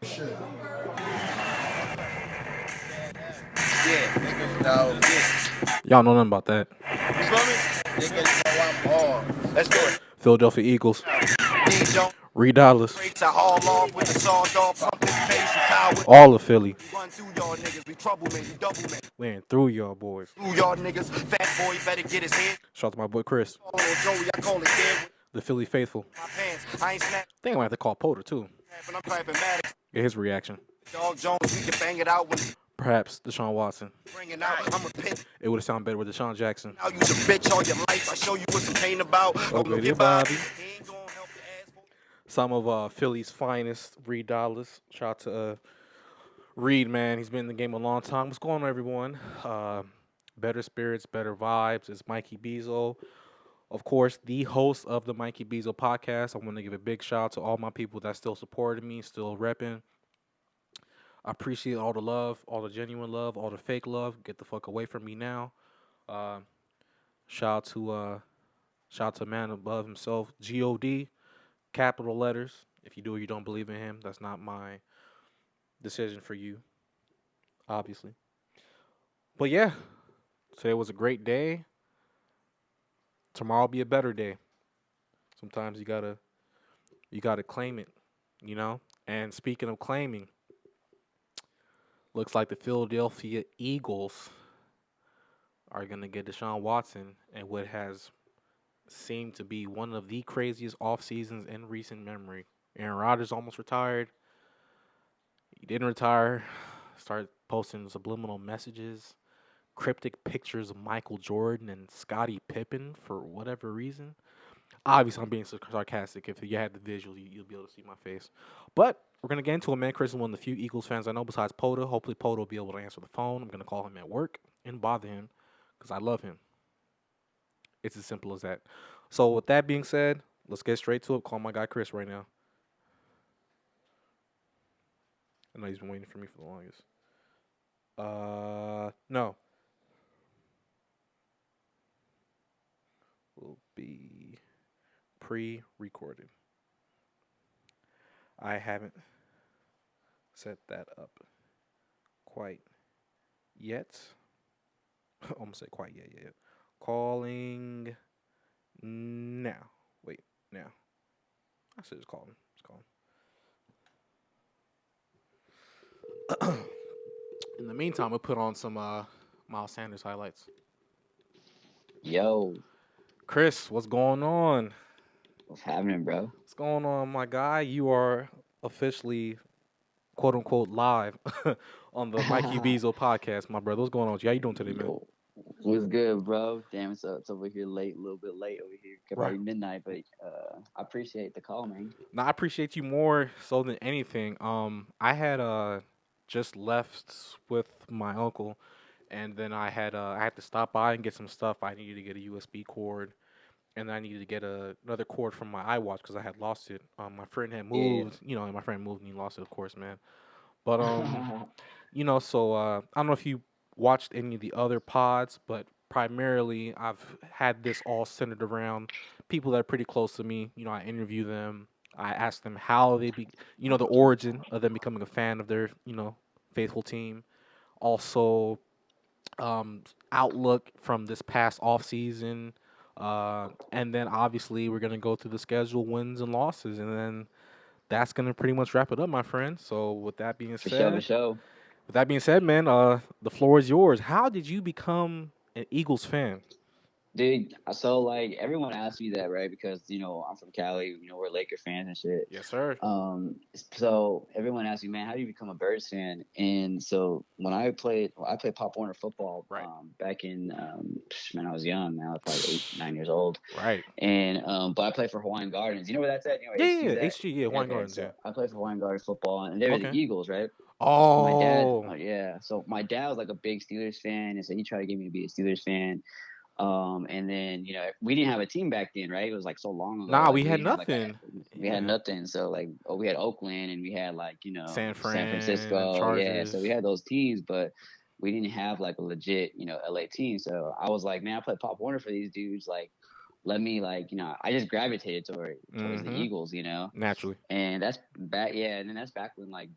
Shit. Yeah, niggas know. Y'all know nothing about that. You feel me? Niggas know I'm hard. Let's do it. Philadelphia Eagles. These don't Reed Dollars. breaks I haul off with the sawed off, pumping pace, you power. All of Philly. We run through y'all niggas, we trouble man, we double man. We ain't through y'all boys. Through y'all niggas, fat boy better get his head. Shout out to my boy Chris. On Joey, I call it dead. The Philly faithful. My pants, I ain't snap, I think I might have to call Potter too. but I'm clapping mad. Get his reaction. Dog Jones, we can bang it out when Perhaps Deshaun Watson. bringing out. I'm a pit. It would have sounded better with Deshaun Jackson. Now you some bitch all your life. I show you what some pain about. Oh, Open up goody your body. Bobby. He ain't gonna help your ass for Some of Philly's finest, Reed Dollars. Shout out to Reed, man. He's been in the game a long time. What's going on, everyone? Better spirits, better vibes. It's Mikey Beezoo. Of course, the host of the Mikey Beezoo podcast. I want to give a big shout out to all my people that still supported me, still repping. I appreciate all the love, all the genuine love, all the fake love. Get the fuck away from me now. Uh, shout out to man above himself, God, capital letters. If you do or you don't believe in him, that's not my decision for you, obviously. But yeah, today was a great day. Tomorrow will be a better day. Sometimes you gotta claim it, you know. And speaking of claiming, looks like the Philadelphia Eagles are gonna get Deshaun Watson and what has seemed to be one of the craziest off seasons in recent memory. Aaron Rodgers almost retired. He didn't retire. Started posting subliminal messages, cryptic pictures of Michael Jordan and Scottie Pippen for whatever reason. Obviously, I'm being sarcastic. If you had the visual, you'll be able to see my face. But we're going to get into it, man. Chris is one of the few Eagles fans I know besides Poda. Hopefully, Poda will be able to answer the phone. I'm going to call him at work and bother him because I love him. It's as simple as that. So, with that being said, let's get straight to it. Call my guy Chris right now. I know he's been waiting for me for the longest. No. Will be pre-recorded. I haven't set that up quite yet. I'm gonna say quite yet. Calling now. Wait, now. I said just call him. Just call him. In the meantime, we'll put on some Miles Sanders highlights. Yo, Chris, what's going on? what's happening, bro? What's going on, my guy? You are officially, quote unquote, live on the Mikey Beezoo podcast, my brother. What's going on with you? How you doing today, man? Yo, what's good, bro? Damn, it's over here late, a little bit late over here. Probably Right. midnight, but I appreciate the call, man. No, I appreciate you more so than anything. I had just left with my uncle, and then I had to stop by and get some stuff. I needed to get a USB cord, and I needed to get another cord from my iWatch because I had lost it. My friend had moved, and my friend moved and he lost it, of course, man. But so I don't know if you watched any of the other pods, but primarily I've had this all centered around people that are pretty close to me. I interview them. I ask them how they the origin of them becoming a fan of their, faithful team. Also, outlook from this past off season. And then obviously we're gonna go through the schedule, wins and losses, and then that's gonna pretty much wrap it up, my friend. So with that being For said, sure. man, the floor is yours. How did you become an Eagles fan? Dude, so like everyone asks me that, right? Because I'm from Cali, we're Laker fans and shit. Yes, sir. So everyone asks me, man, how do you become a Birds fan? And so when I played Pop Warner football, Right. Back in I was young, man, I was probably 8, 9 years old. Right. And but I played for Hawaiian Gardens. You know where that's at? HG, Hawaiian Gardens, so yeah. I played for Hawaiian Gardens football, and they were the Okay. Eagles, right? Oh. My dad, yeah. So my dad was like a big Steelers fan, and so he tried to get me to be a Steelers fan. And then we didn't have a team back then, right? It was like so long ago. Nah, like, we had nothing. We had nothing. So like, we had Oakland, and we had like San Francisco, Chargers. yeah. So we had those teams, but we didn't have like a legit LA team. So I was like, man, I play Pop Warner for these dudes. Like, let me like, I just gravitated towards the Eagles, Naturally. and that's back, yeah, and then that's back when like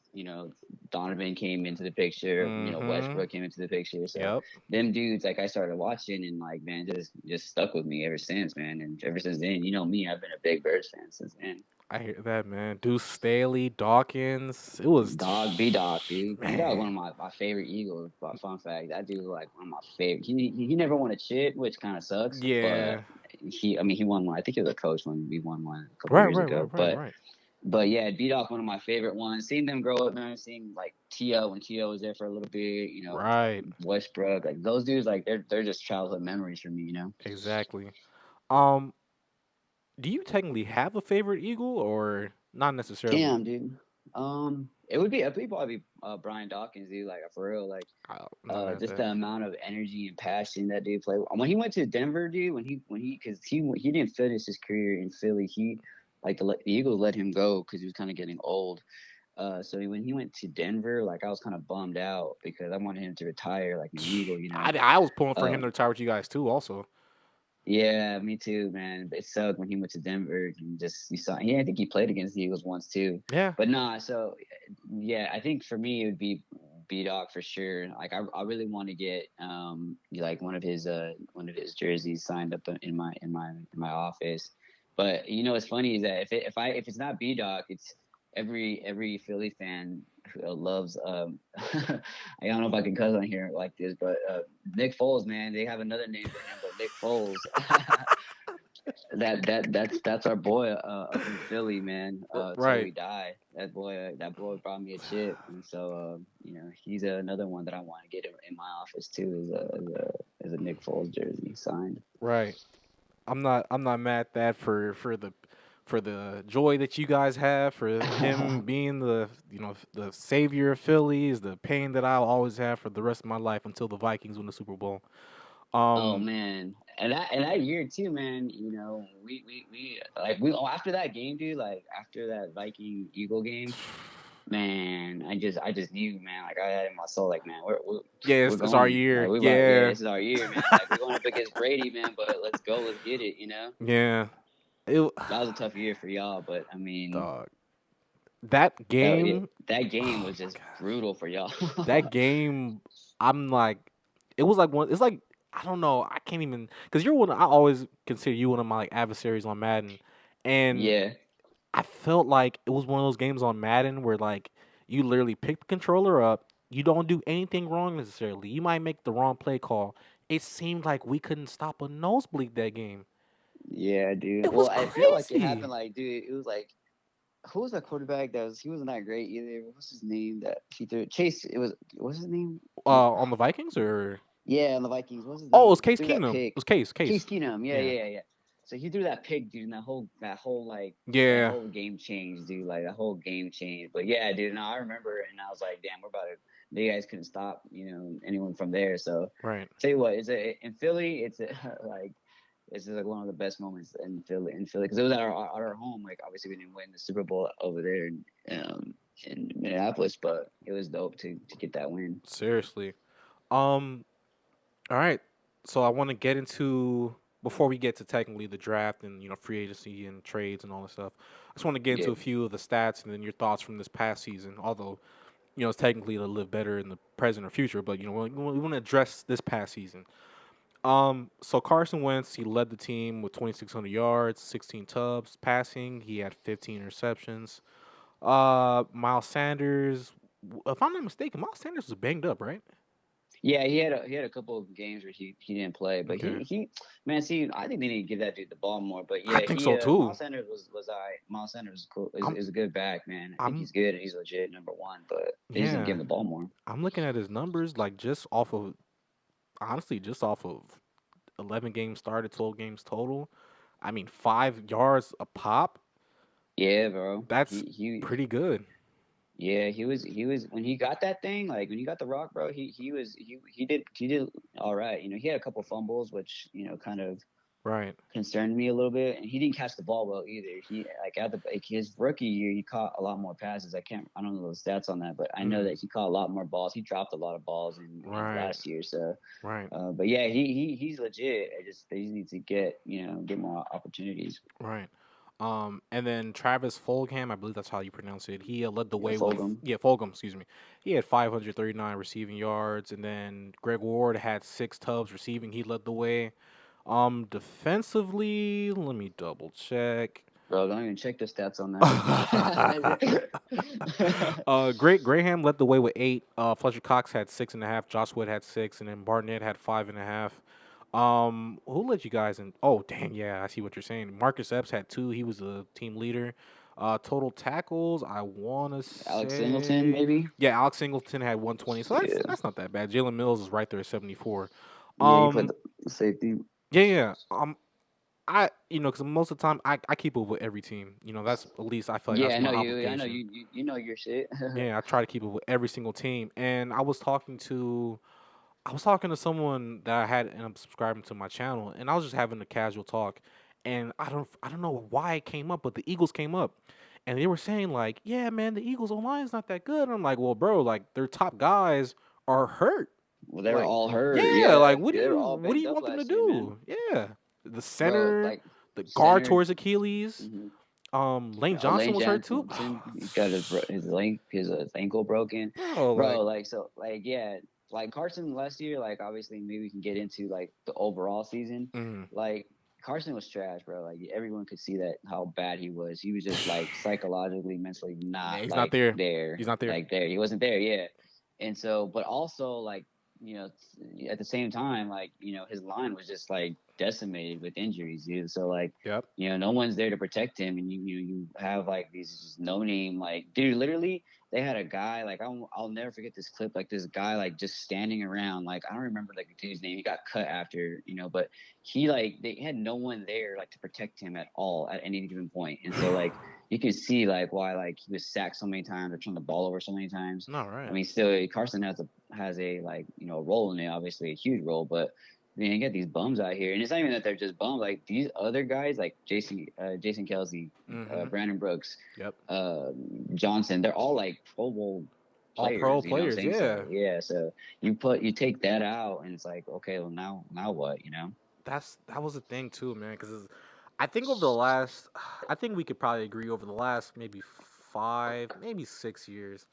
Donovan came into the picture, Westbrook came into the picture, so Yep. them dudes like I started watching and like man just stuck with me ever since, man, and ever since then, me, I've been a big Birds fan since then. I hear that, man. Deuce Staley, Dawkins. It was B Dog, dude. B Dog, one man. of my favorite Eagles. But fun fact, that dude was like one of my favorite. He never won a chip, which kind of sucks. Yeah. But he won one. I think he was a coach when we won one a couple Right, years right, right, ago. right, right. But yeah, B Dog, one of my favorite ones. Seeing them grow up, man. Seeing like T.O. when T.O. was there for a little bit. Right. Westbrook, like those dudes, like they're just childhood memories for me. Exactly. Do you technically have a favorite Eagle or not necessarily? Damn, dude. It'd probably be Brian Dawkins, dude. Like for real, like I'm not mad at just that. the amount of energy and passion that dude played. When he went to Denver, dude, because he didn't finish his career in Philly, he like the Eagles let him go because he was kind of getting old. So when he went to Denver, like I was kind of bummed out because I wanted him to retire like an Eagle, I was pulling for him to Um, retire with you guys too, also. yeah, me too, man. It sucked when he went to Denver. You saw. Yeah, I think he played against the Eagles once too. Yeah. But nah, so yeah, I think for me it would be B Dog for sure. Like I really want to get like one of his jerseys signed up in my office. But what's funny is that if it's not B Dog, it's every Philly fan who loves I don't know if I can cuss on here like this, but Nick Foles, man, they have another name for him, but Nick Foles. That's our boy up in Philly, man. Till Right. we die. That boy brought me a chip, and so he's another one that I want to get in my office too. Is a Nick Foles jersey signed. Right. I'm not mad at that for the joy that you guys have for him being the savior of Philly is the pain that I'll always have for the rest of my life until the Vikings win the Super Bowl. Oh Um man, and that year too, man. We after that game, dude. Like after that Viking Eagle game, man, I just knew, man. Like I had in my soul, like man, yeah, we're it's our going. Like year. yeah, Yeah. this is our year, man. Like we're going up against Brady, man. But let's go, let's get it. Yeah. It That was a tough year for y'all, but I mean, dog. That game, that game oh was my just gosh. brutal for y'all. That game, I'm like, it was like one. It's like I don't know. I can't even because you're one. I always consider you one of my like adversaries on Madden, and Yeah, I felt like it was one of those games on Madden where like you literally pick the controller up. You don't do anything wrong necessarily. You might make the wrong play call. It seemed like we couldn't stop a nosebleed that game. yeah, dude. It was Well, I feel like it crazy. happened, like, dude. It was like who was that quarterback he wasn't that great either. What was his name that he threw? Chase. What's his name? On the Vikings or Yeah, on the Vikings. What's his oh, it was name? He Case threw that Keenum. It pick. was Case. Case Case. Keenum. Yeah, Yeah. yeah, yeah. So he threw that pick, dude, and that whole like that Yeah. whole game changed, dude. Like the whole game changed. But yeah, dude, no, I remember, and I was like, damn, we're about to. You guys couldn't stop, anyone from there. So Right. tell you what, in Philly, like it's just like one of the best moments in Philly because it was at our home. Like obviously we didn't win the Super Bowl over there in Minneapolis, but it was dope to get that win. Seriously. Um. All right. So I want to get into before we get to technically the draft and free agency and trades and all this stuff. I just want to get Yeah. into a few of the stats and then your thoughts from this past season. Although it's technically to live better in the present or future, but we want to address this past season. So Carson Wentz, he led the team with 2,600 yards, 16 tubs passing. He had 15 receptions. Miles Sanders, if I'm not mistaken, Miles Sanders was banged up, right? Yeah, he had a couple of games where he didn't play, but Okay. he man, see, I think they need to give that dude the ball more. But I yeah, think he so too. Miles Sanders was all right. Miles Sanders is cool. I'm, Is a good back, man. I think I'm, he's good and he's legit number one, but they just didn't yeah. give him the ball more. I'm looking at his numbers, like just off of 11 games started, 12 games total. I mean, 5 yards a pop. Yeah, bro. That's He pretty good. Yeah, he was when he got that thing, like when he got the rock, bro. He did all right. He had a couple fumbles, which kind of Right. concerned me a little bit, and he didn't catch the ball well either. He his rookie year, he caught a lot more passes. I don't know the stats on that, but I know that he caught a lot more balls. He dropped a lot of balls in Right. last year. So, Right. but yeah, he's legit. They just need to get more opportunities. Right. And then Travis Fulgham, I believe that's how you pronounce it. He led the Yeah, way with Fulgham. Fulgham, excuse me. He had 539 receiving yards, and then Greg Ward had 6 tubs receiving. He led the way. Defensively, let me double check. Bro, don't even check the stats on that. Great Graham led the way with 8. Fletcher Cox had 6.5. Josh Wood had 6, and then Barnett had 5.5. Who led you guys in? Oh, dang, yeah, I see what you're saying. Marcus Epps had 2. He was the team leader. Total tackles, I wanna Alex Singleton, say, maybe. yeah, Alex Singleton had 120. So Yeah, that's not that bad. Jalen Mills is right there at 74. yeah, he played Um, the safety. yeah. Because most of the time I keep up with every team. That's at least I feel like Yeah, that's I my know you. I know obligation. you know your shit. Yeah, I try to keep up with every single team. And I was talking to someone that I had and I'm subscribing to my channel, and I was just having a casual talk, and I don't know why it came up, but the Eagles came up, and they were saying like, yeah, man, the Eagles online is not that good. And I'm like, well, bro, like their top guys are hurt. Well, they were Like, all hurt. yeah, Yeah, like what do they were you all what do banged you up want them to last year, man. do? Yeah, the Bro, center, like the guard center. towards Achilles. Mm-hmm. Lane Johnson Lane was hurt too. Johnson, he got his ankle broken, Bro, like, bro. Yeah, like Carson last year. Like obviously, maybe we can get into like the overall season. mm, Like Carson was trash, bro. Like everyone could see that how bad he was. He was just like psychologically, mentally yeah, not he's not like there. there, He's not there. like there. He wasn't there, yeah. And so, but also like at the same time, like his line was just like decimated with injuries, dude. So like Yep. no one's there to protect him, and you have like these just no name, like dude, literally they had a guy like I'll never forget this clip, like this guy like just standing around, like I don't remember like the dude's name. He got cut after, but he like they had no one there like to protect him at all at any given point. And so like you can see like why like he was sacked so many times or turned the ball over so many times. No, I right. mean, still Carson has a like role in it, obviously a huge role, but I mean, you get these bums out here, and it's not even that they're just bums. Like these other guys, like Jason Kelsey, Mm-hmm. Brandon Brooks, Yep. Johnson, they're all like Pro Bowl All pro players. You know what I'm players. saying? Yeah. So yeah, so you take that out, and it's like, okay, well now what? That was the thing too, man. Because I think over the last, I think we could probably agree over the last maybe 5, maybe 6 years,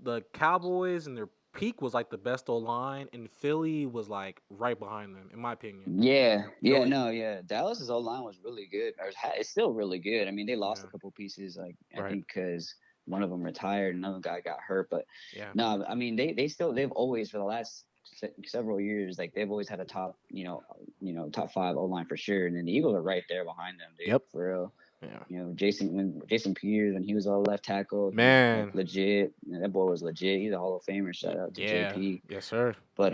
the Cowboys and their peak was like the best O line, and Philly was like right behind them, in my opinion. Yeah, yeah, Philly, no, yeah. Dallas's O line was really good. It's still really good. I mean, they lost a yeah, couple pieces, like I right, think because one of them retired, another guy got hurt. But yeah, no, I mean they've always for the last several years like they've always had a top top 5 O line for sure. And then the Eagles are right there behind them, dude, yep, for real. yeah, Jason Pierce, when he was all left tackle, he was like man, legit. That boy was legit. He's a Hall of Famer. Shout out to yeah, JP. yes, sir. But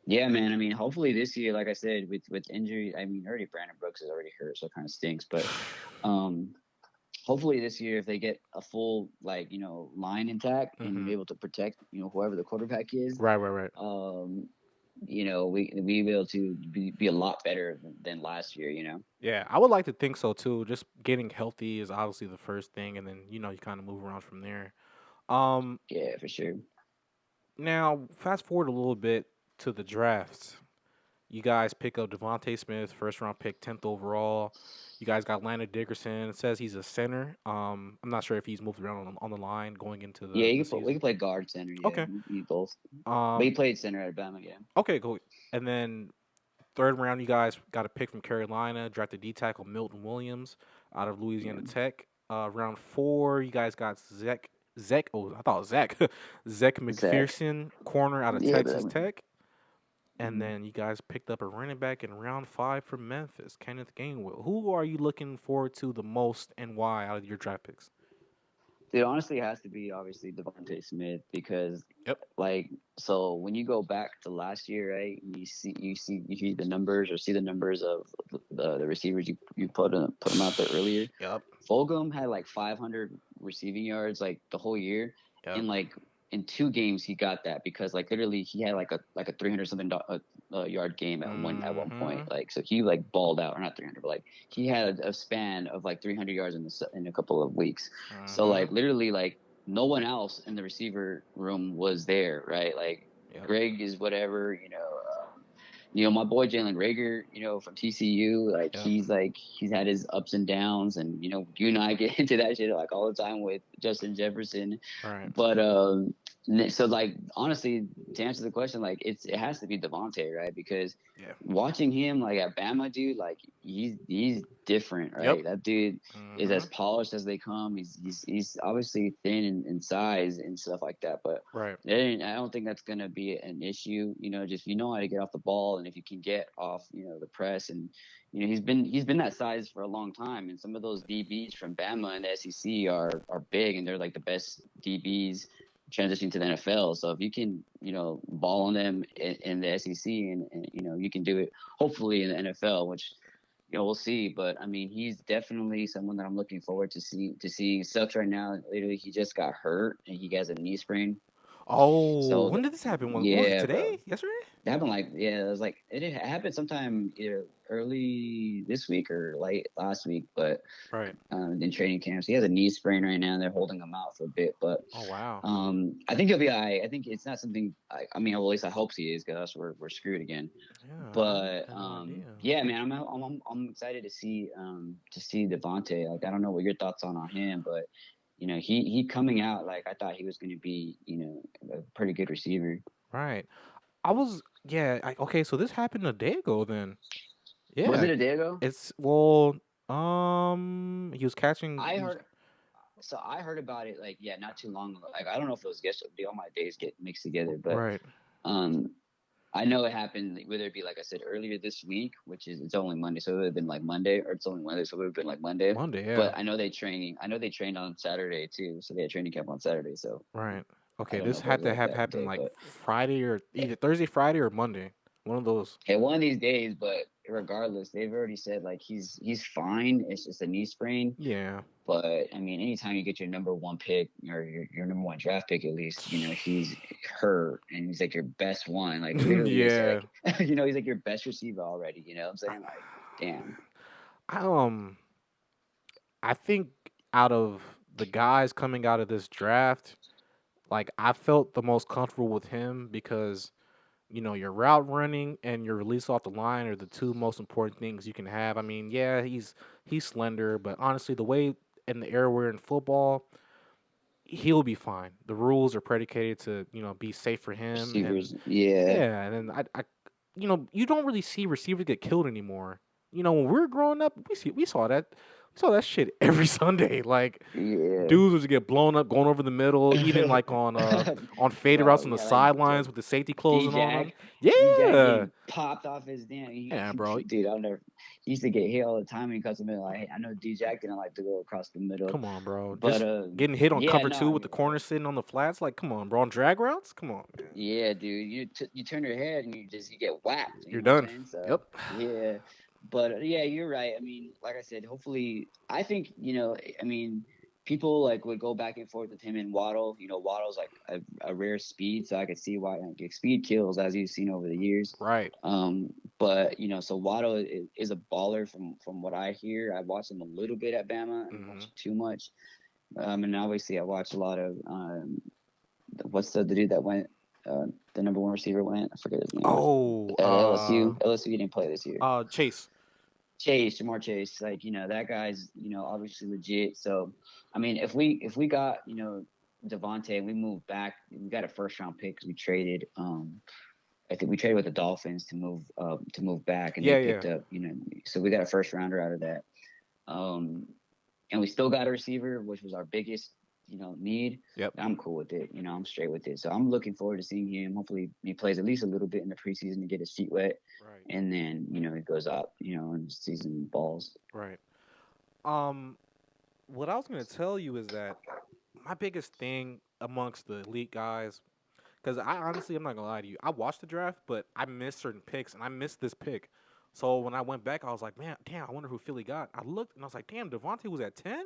yeah, man. I mean, hopefully this year, like I said, with injury, I mean, already Brandon Brooks is already hurt, so it kind of stinks. But hopefully this year, if they get a full line intact and Mm-hmm. able to protect whoever the quarterback is, Right, right, right. we be able to be a lot better than last year. Yeah, I would like to think so too. Just getting healthy is obviously the first thing, and then you kind of move around from there. Um, Yeah, for sure. Now fast forward a little bit to the drafts. You guys pick up Devontae Smith, first round pick, 10th overall. You guys got Landon Dickerson. It says he's a center. I'm not sure if he's moved around on the line going into Yeah, the we season. can play guard center. Yeah, Okay. we both. But he Um. played center at Alabama. Yeah. Okay. Cool. And then third round, you guys got a pick from Carolina. Drafted D tackle Milton Williams out of Louisiana Yeah. Tech. Round 4, you guys got Zach. Oh, I thought Zach. Zach Zach. McPherson, corner out of Yeah, Texas Tech. And mhm. then you guys picked up a running back in round 5 from Memphis, Kenneth Gainwell. Who are you looking forward to the most and why out of your draft picks? Dude, honestly, it has to be obviously Devontae Smith because, Yep. like, so when you go back to last year, right? You see the numbers or see the numbers of the receivers you put them out there earlier. Yep. Fulgham had like 500 receiving yards like the whole year, Yep. and like in 2 games he got that because like literally he had like a 300 something yard game at one point. Mm-hmm. Like so he like balled out, or not 300, but like he had a span of like 300 yards in a couple of weeks. So Mm-hmm. like literally like no one else in the receiver room was there, right? Like Yep. Greg is whatever, my boy Jalen Rager, from TCU, Yep. he's had his ups and downs, and you and I get into that shit like all the time with Justin Jefferson, Right. but so like honestly, to answer the question, like it has to be Devontae, right? Because Yeah. watching him like at Bama, dude, like he's different, Yep. right? That dude is Mm-hmm. as polished as they come. He's obviously thin in size and stuff like that, but Right. I don't think that's going to be an issue. Just how to get off the ball, and if you can get off, the press, and he's been that size for a long time. And some of those DBs from Bama and the SEC are big, and they're like the best DBs transitioning to the NFL. So if you can, ball on them in the SEC, and you can do it hopefully in the NFL, which we'll see. But I mean, he's definitely someone that I'm looking forward to see. Sucks right now. Literally, he just got hurt and he has a knee sprain. Oh, So when did this happen? What was it yeah, bro. today? Yesterday? It happened it was like it happened sometime either early this week or late last week, but Right. in training camps, he has a knee sprain right now. They're holding him out for a bit, but Oh wow. I think he'll be all right. I think it's not something. I mean, well, at least I hope he is, because we're screwed again. Yeah, I But had no idea. yeah, man, I'm excited to see Devontae. Like, I don't know what your thoughts on him, but he coming out, like, I thought he was going to be a pretty good receiver. Right. I was yeah. Okay, so this happened a day ago then. Was Yeah. it a day ago? It's well. He was catching. I He was heard. So I heard about it, like, yeah, not too long ago. Like, I don't know if it was yesterday. All my days get mixed together, but right. um I know it happened, whether it be, like I said, earlier this week, which is, it's only Monday, so it would have been like Monday, or it's only Monday, so it would have been like Monday. Monday. Yeah. But I know they trained on Saturday too, so they had training camp on Saturday. So Right. I Okay. don't know This if it was had to like have that happened day, like but Friday or either Thursday, Friday, or Monday. One of those. hey, one of these days. But regardless, they've already said like he's fine. It's just a knee sprain. Yeah. But I mean, anytime you get your number one pick, or your number one draft pick, at least, he's hurt, and he's like your best one. Like, literally, you're yeah. like, he's like your best receiver already. You know what I'm saying? Like, damn. I, I think out of the guys coming out of this draft, like I felt the most comfortable with him because your route running and your release off the line are the two most important things you can have. I mean, yeah, he's slender, but honestly, the way in the air we're in football, he'll be fine. The rules are predicated to be safe for him, and Receivers, yeah. yeah, and then you don't really see receivers get killed anymore. When we were growing up, we saw that shit every Sunday. Like Yeah. dudes would get blown up going over the middle, even like on faded Bro, routes on the yeah, like sidelines with the safety closing on them. D-Jack Yeah, getting popped off his damn. yeah, bro. Dude, I'll never. He used to get hit all the time when he cuts him in. Like, hey, I know D-Jack didn't like to go across the middle, Come on, bro. but Just getting hit on yeah, cover no, two I with the mean, corner sitting on the flats. Like, come on, bro. On drag routes, come on, man. yeah, dude, you turn your head and you get whacked. You You're know what I'm done. saying? So Yep. yeah, but yeah, you're right. I mean, like I said, hopefully, I think I mean, people like would go back and forth with him and Waddle. Waddle's like a rare speed, so I could see why, like, speed kills, as you've seen over the years. Right. But so Waddle is a baller from what I hear. I watched him a little bit at Bama, and Hmm. watched too much. And obviously I watched a lot of what's the dude that went, the number one receiver went? I forget his name. Oh, At LSU. LSU didn't play this year. Chase. Chase, Jamar Chase, like, that guy's, obviously legit. So, I mean, if we got, Devontae, and we moved back, we got a first round pick because we traded. I think we traded with the Dolphins to move back, and Yeah, they yeah. picked up, so we got a first rounder out of that. And we still got a receiver, which was our biggest, need. Yep. I'm cool with it. I'm straight with it. So I'm looking forward to seeing him. Hopefully he plays at least a little bit in the preseason to get his feet wet. Right. And then, he goes out, in season balls. Right. What I was gonna tell you is that my biggest thing amongst the elite guys, because I honestly, I'm not gonna lie to you, I watched the draft, but I missed certain picks, and I missed this pick. So when I went back, I was like, man, damn, I wonder who Philly got. I looked and I was like, damn, Devontae was at 10.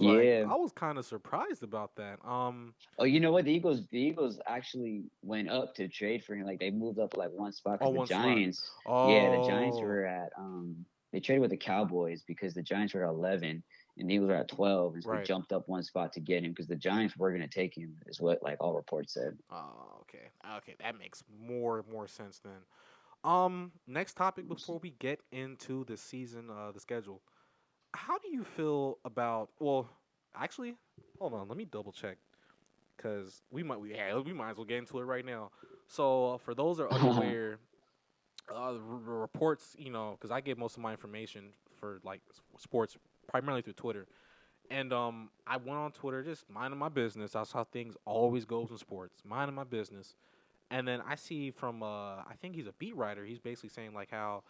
Yeah. I was kind of surprised about that. Oh, you know what? The Eagles actually went up to trade for him. Like they moved up like one spot Oh, because the one spot. Giants, yeah, the Giants Oh, were at they traded with the Cowboys because the Giants were at 11 and the Eagles were at 12, and so they right. jumped up one spot to get him because the Giants were gonna take him, is what like all reports said. Oh, okay. Okay, that makes more sense then. Next topic before we get into the season, the schedule. How do you feel about? Well, actually, hold on. Let me double check because we might as well get into it right now. So for those that are unaware, the reports, because I get most of my information for like sports primarily through Twitter, and I went on Twitter just minding my business. That's how things always goes in sports, minding my business. And then I see from I think he's a beat writer. He's basically saying like how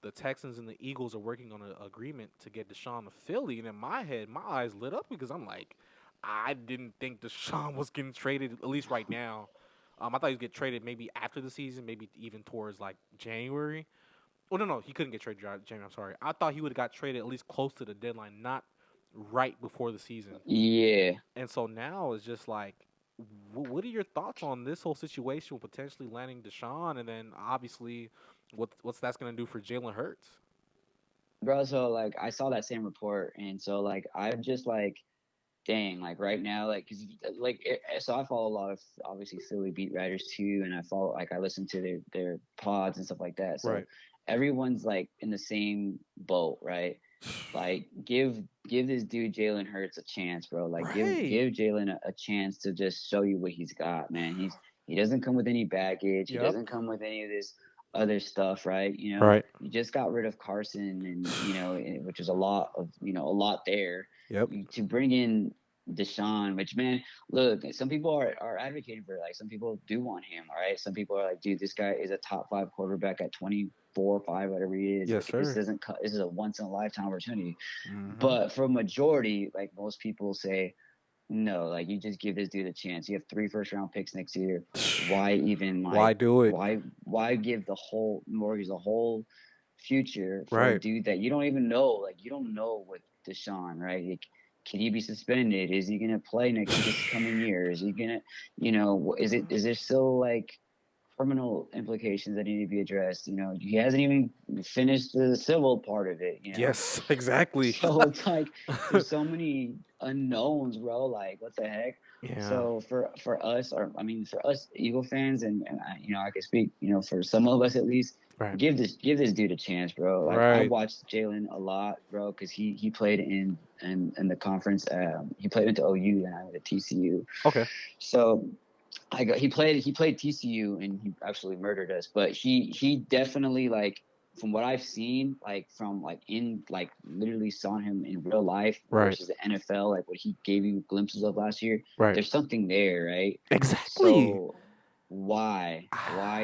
the Texans and the Eagles are working on an agreement to get Deshaun to Philly. And in my head, my eyes lit up because I'm like, I didn't think Deshaun was getting traded, at least right now. I thought he'd get traded maybe after the season, maybe even towards like January. Oh, no, he couldn't get traded January. I'm sorry. I thought he would have got traded at least close to the deadline, not right before the season. Yeah, And so now it's just like, what are your thoughts on this whole situation with potentially landing Deshaun, and then obviously, what's that's gonna do for Jalen Hurts? bro. So like I saw that same report, and so like I'm just like, dang, like right now, like, cause like, so I follow a lot of obviously Philly beat writers too, and I listen to their pods and stuff like that. So Right. everyone's like in the same boat, right? Like, give this dude Jalen Hurts a chance, bro. Like, Right. give Jalen a chance to just show you what he's got, man. He doesn't come with any baggage. He Yep. doesn't come with any of this other stuff, right? Right. You just got rid of Carson, and which is a lot of a lot there Yep. to bring in Deshaun, which, man, look, some people are advocating for it. Like some people do want him, all right? Some people are like, dude, this guy is a top 5 quarterback at 24, 5, whatever he is. Yes, Like this sir. this is a once in a lifetime opportunity. Mm-hmm. But for a majority, like most people say, no, like you just give this dude a chance. You have 3 first-round picks next year. Why even Why like do it? why give the whole mortgage the whole future for a Right. dude that you don't even know? Like you don't know what Deshaun, right? Like, can he be suspended? Is he gonna play next this coming year? Is he gonna, is there still like criminal implications that need to be addressed? He hasn't even finished the civil part of it. Yes, exactly. So it's like there's so many unknowns, bro. Like what the heck? Yeah. So for us, or I mean for us Eagle fans, and I can speak, for some of us at least, Right. give this dude a chance, bro. Like I Right. watched Jalen a lot, bro, because he played in the conference. He played into OU and I went to TCU. Okay. So he played TCU and he absolutely murdered us. But he definitely, like, from what I've seen, like from like in like literally saw him in real life Right. versus the NFL, like what he gave you glimpses of last year, Right. there's something there, right? Exactly. So why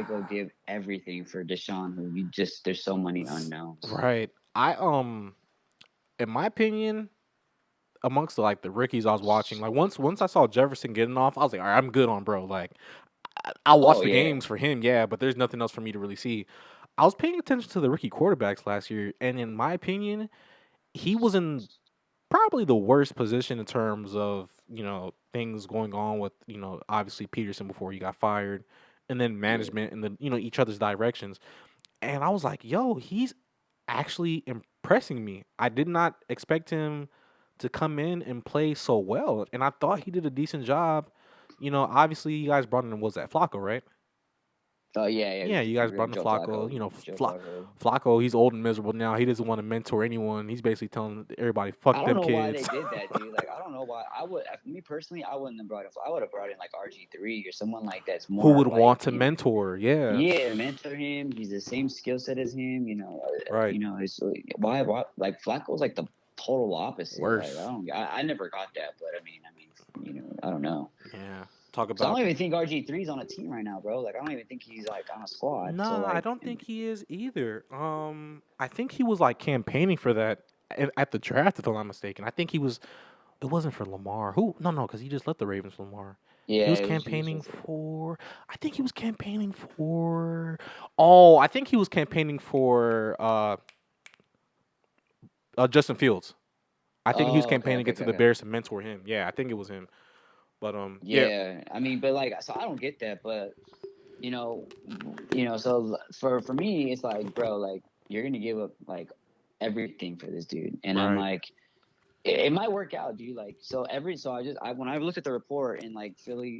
go give everything for Deshaun, who there's so many unknowns. Right. In my opinion, amongst like the rookies I was watching, like once I saw Jefferson getting off, I was like, all right, I'm good on bro. Like I'll watch Oh the yeah. games for him, yeah, but there's nothing else for me to really see. I was paying attention to the rookie quarterbacks last year, and in my opinion, he was in probably the worst position in terms of things going on with obviously Peterson before he got fired, and then Yeah. management and then each other's directions. And I was like, yo, he's actually impressing me. I did not expect him to come in and play so well, and I thought he did a decent job. Obviously, you guys brought in was that Flacco, right? Oh yeah, Yeah, you guys yeah. brought in Joe Flacco. Flacco. Joe Flacco. Flacco, he's old and miserable now. He doesn't want to mentor anyone. He's basically telling everybody, "Fuck I don't them know why they kids." did that, dude. Like, I don't know why. Me personally, I wouldn't have brought in. I would have brought in like RG3 or someone like that's Who more would like, want to mentor? Yeah, yeah, mentor him. He's the same skill set as him. right. It's why like Flacco's like the total opposite. Like, Worse. I never got that, but I don't know. Yeah. Talk So I about. don't even think RG3 is on a team right now, bro. Like, I don't even think he's like on a squad. So Nah, I like, don't think he is either. I think he was like campaigning for that at the draft, if I'm not mistaken. I think he was. It wasn't for Lamar. Who? No, because he just left the Ravens for Lamar. He yeah, was it was just campaigning with it. for. I think he was campaigning for. Oh, I think he was campaigning for Justin Fields. I think he was Oh, okay, campaigning to okay, get to okay, the okay. Bears to mentor him. Yeah, I think it was him. But yeah, Yeah, I mean, but like, so I don't get that, but so for me, it's like, bro, like you're gonna give up like everything for this dude, and I'm right, like, it might work out, dude. Like, so when I looked at the report and like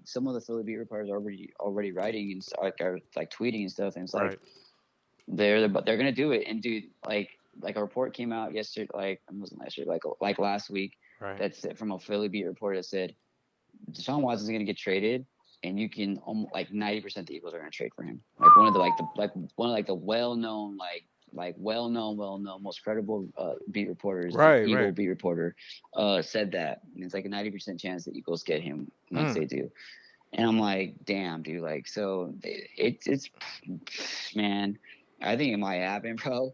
some of the Philly beat reporters are already writing and like are like tweeting and stuff, and it's like right. they're gonna do it, and dude, like a report came out yesterday, like it wasn't last year, like last week, Right. that's from a Philly beat reporter that said Deshaun Watson is going to get traded, and you can like 90% the Eagles are going to trade for him. Like one of like the well-known most credible beat reporters, Right, Eagle right. beat reporter, said that, and it's like a 90% chance the Eagles get him once Mm. they do. And I'm like, damn, dude, like so it's man, I think it might happen, bro.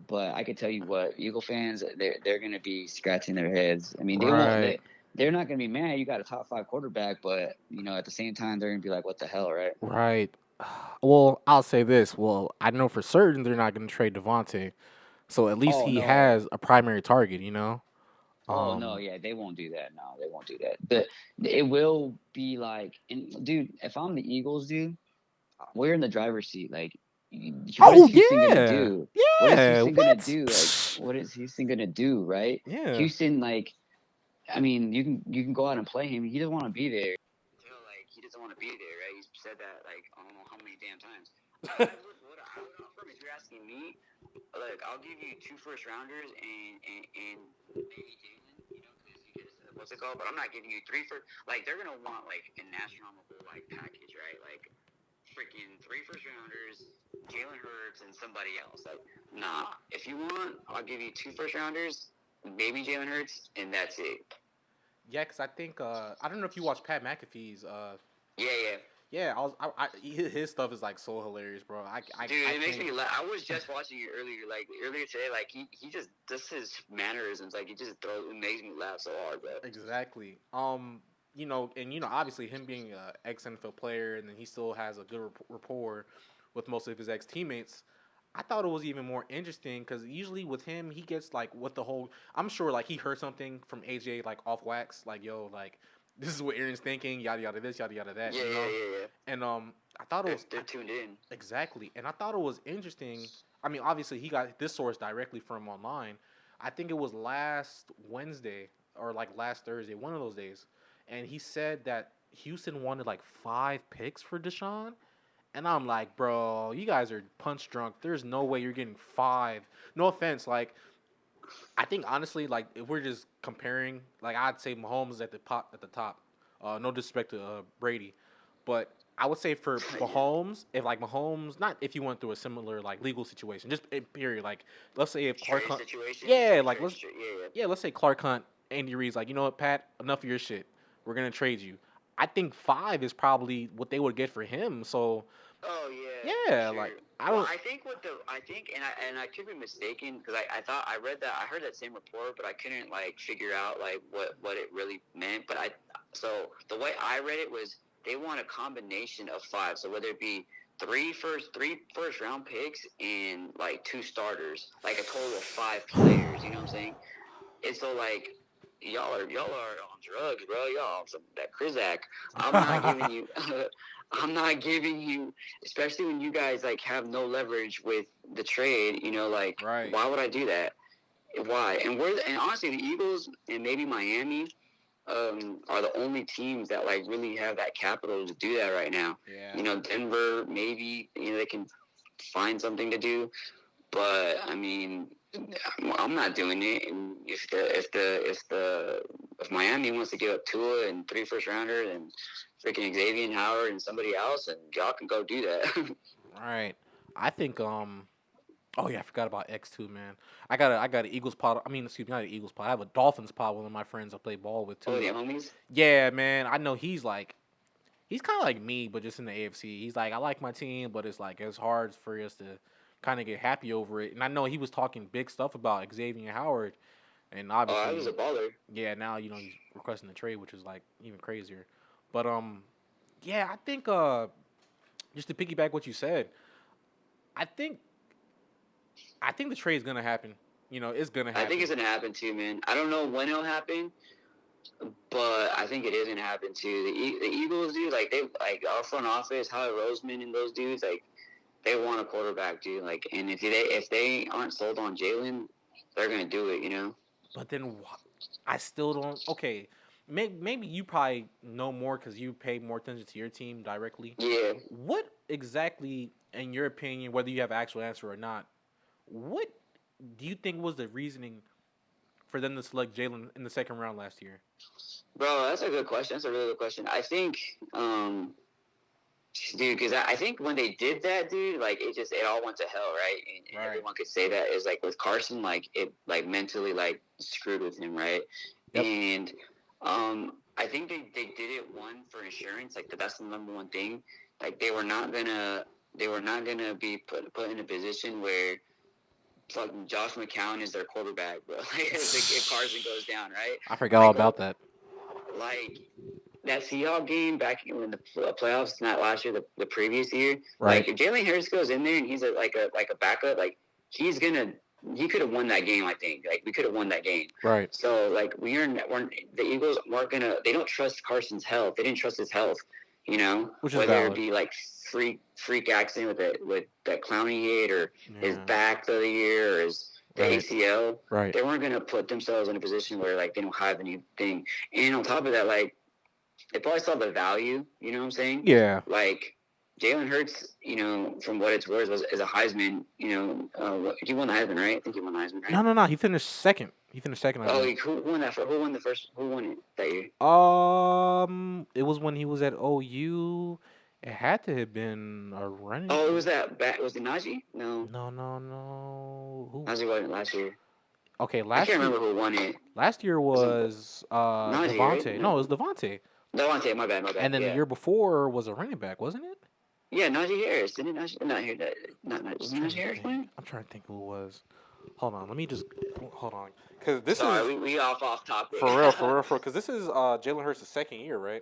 But I could tell you what, Eagle fans, they're gonna be scratching their heads. I mean, Right. they're not gonna be mad. You got a top 5 quarterback, but at the same time, they're gonna be like, what the hell, right? Right. Well, I'll say this. Well, I know for certain they're not going to trade Devontae. So at least Oh he no, has a primary target, you know? oh no, Um, yeah, they won't do that. No, they won't do that. But it will be like, and dude, if I'm the Eagles, dude, we're in the driver's seat. Like, what is oh, Houston gonna yeah. do? What is Yeah. Houston gonna What? do? Like, what is Houston gonna do? Right? Yeah. Houston, like, I mean, you can go out and play him. He doesn't want to be there. Like, he doesn't want to be there, right? He's said that like I don't know how many damn times. What I would offer him, if you're asking me, like I'll give you 2 first rounders and maybe Jalen, because you get what's it called? But I'm not giving you 3 first. Like they're gonna want like an astronomical like package, right? Like freaking 3 first rounders, Jalen Hurts, and somebody else. Like, nah. If you want, I'll give you 2 first rounders, maybe Jalen Hurts, and that's it. Yeah, because I think, I don't know if you watch Pat McAfee's. Yeah, yeah. Yeah, his stuff is like so hilarious, bro. Dude, I it makes can't. me laugh. I was just watching it earlier today. Like he just his mannerisms, like it makes me laugh so hard, bro. Exactly. Obviously him being a ex NFL player, and then he still has a good rapport with most of his ex teammates. I thought it was even more interesting because usually with him, he gets like what the whole. I'm sure like he heard something from AJ like off wax, like yo, like this is what Aaron's thinking, yada yada this, yada yada that, Yeah, you know. yeah, yeah, yeah. And I thought it was They're tuned in. exactly, and I thought it was interesting. I mean, obviously he got this source directly from online. I think it was last Wednesday or like last Thursday, one of those days, and he said that Houston wanted like 5 picks for Deshaun. And I'm like, bro, you guys are punch drunk. There's no way you're getting 5. No offense, like I think honestly, like if we're just comparing, like I'd say Mahomes is at the top. No disrespect to Brady, but I would say for Yeah. Mahomes, if like Mahomes, not if you went through a similar like legal situation, just in period. Like let's say if Clark Trade Hunt, situation. yeah, Trade, like trade, trade. Yeah, yeah, let's say Clark Hunt, Andy Reid's like, you know what, Pat, enough of your shit. We're gonna trade you. I think 5 is probably what they would get for him. So Oh yeah, for yeah, like sure. I Well, don't. I think, and I could be mistaken because I thought I heard that same report, but I couldn't like figure out like what it really meant. But so the way I read it was they want a combination of 5, so whether it be three first round picks and like 2 starters, like a total of 5 players. You know what I'm saying? And so like y'all are on drugs, bro. Y'all on some that Crisac. I'm not giving you. I'm not giving you, especially when you guys like have no leverage with the trade. Like Right. why would I do that? Why? And honestly, the Eagles and maybe Miami are the only teams that like really have that capital to do that right now. Yeah. Denver maybe they can find something to do, but I mean, I'm not doing it. And if Miami wants to give up Tua and 3 first rounders and freaking Xavier Howard and somebody else, and y'all can go do that. Right. I think oh yeah, I forgot about X2, man. I got an Eagles pod. I mean, excuse me, not an Eagles pod. I have a Dolphins pod. One of my friends I play ball with Oh, too. the homies. Yeah, man. I know he's kind of like me, but just in the AFC. He's like, I like my team, but it's like it's hard for us to kind of get happy over it. And I know he was talking big stuff about Xavier Howard, and Oh, I was a obviously, baller. yeah. Now he's requesting the trade, which is like even crazier. But yeah, I think just to piggyback what you said, I think I think the trade is gonna happen. it's gonna happen. I think it's gonna happen too, man. I don't know when it'll happen, but I think it is gonna happen too. The Eagles, dude, our front office, Howie Roseman, and those dudes, they want a quarterback, dude. And if they aren't sold on Jalen, they're gonna do it, But then I still don't. Okay, maybe you probably know more because you pay more attention to your team directly. Yeah. What exactly, in your opinion, whether you have an actual answer or not, what do you think was the reasoning for them to select Jalen in the second round last year? Bro, that's a good question. That's a really good question. I think, dude, because I think when they did that, dude, it all went to hell, right? And Right. everyone could say that is with Carson, it mentally screwed with him, right? Yep. And I think they did it for insurance, that's the number one thing. They were not gonna be put in a position where fucking Josh McCown is their quarterback, bro. If Carson goes down, right? I forgot all about that. That Seahawks game back in the playoffs, not last year, the previous year. Right. If Jalen Hurts goes in there and he's a backup, he could have won that game. I think we could have won that game. Right. So the Eagles weren't gonna. They don't trust Carson's health. They didn't trust his health. Which is whether valid. it be freak accident with that clown he hit, or his back for the year, or the ACL. Right. They weren't gonna put themselves in a position where they don't have anything. And on top of that, they probably saw the value. You know what I'm saying? Yeah. Jalen Hurts, from what it's worth, is a Heisman. He won the Heisman, right? I think he won the Heisman, right? No. He finished second. Who won that? Who won it that year? It was when he was at OU. It had to have been a running. Oh, it was that. Was it Najee? No. No. Who? Najee wasn't last year. Okay, I can't remember who won it. Last year was Najee, Devontae. right? No, it was Devontae. Devontae, my bad. And then the year before was a running back, wasn't it? Yeah, Najee Harris. Didn't Najee? Not here. Not Najee Harris win? I'm trying to think who it was. Hold on, because this is we off topic. For real. Because this is Jalen Hurts' second year, right?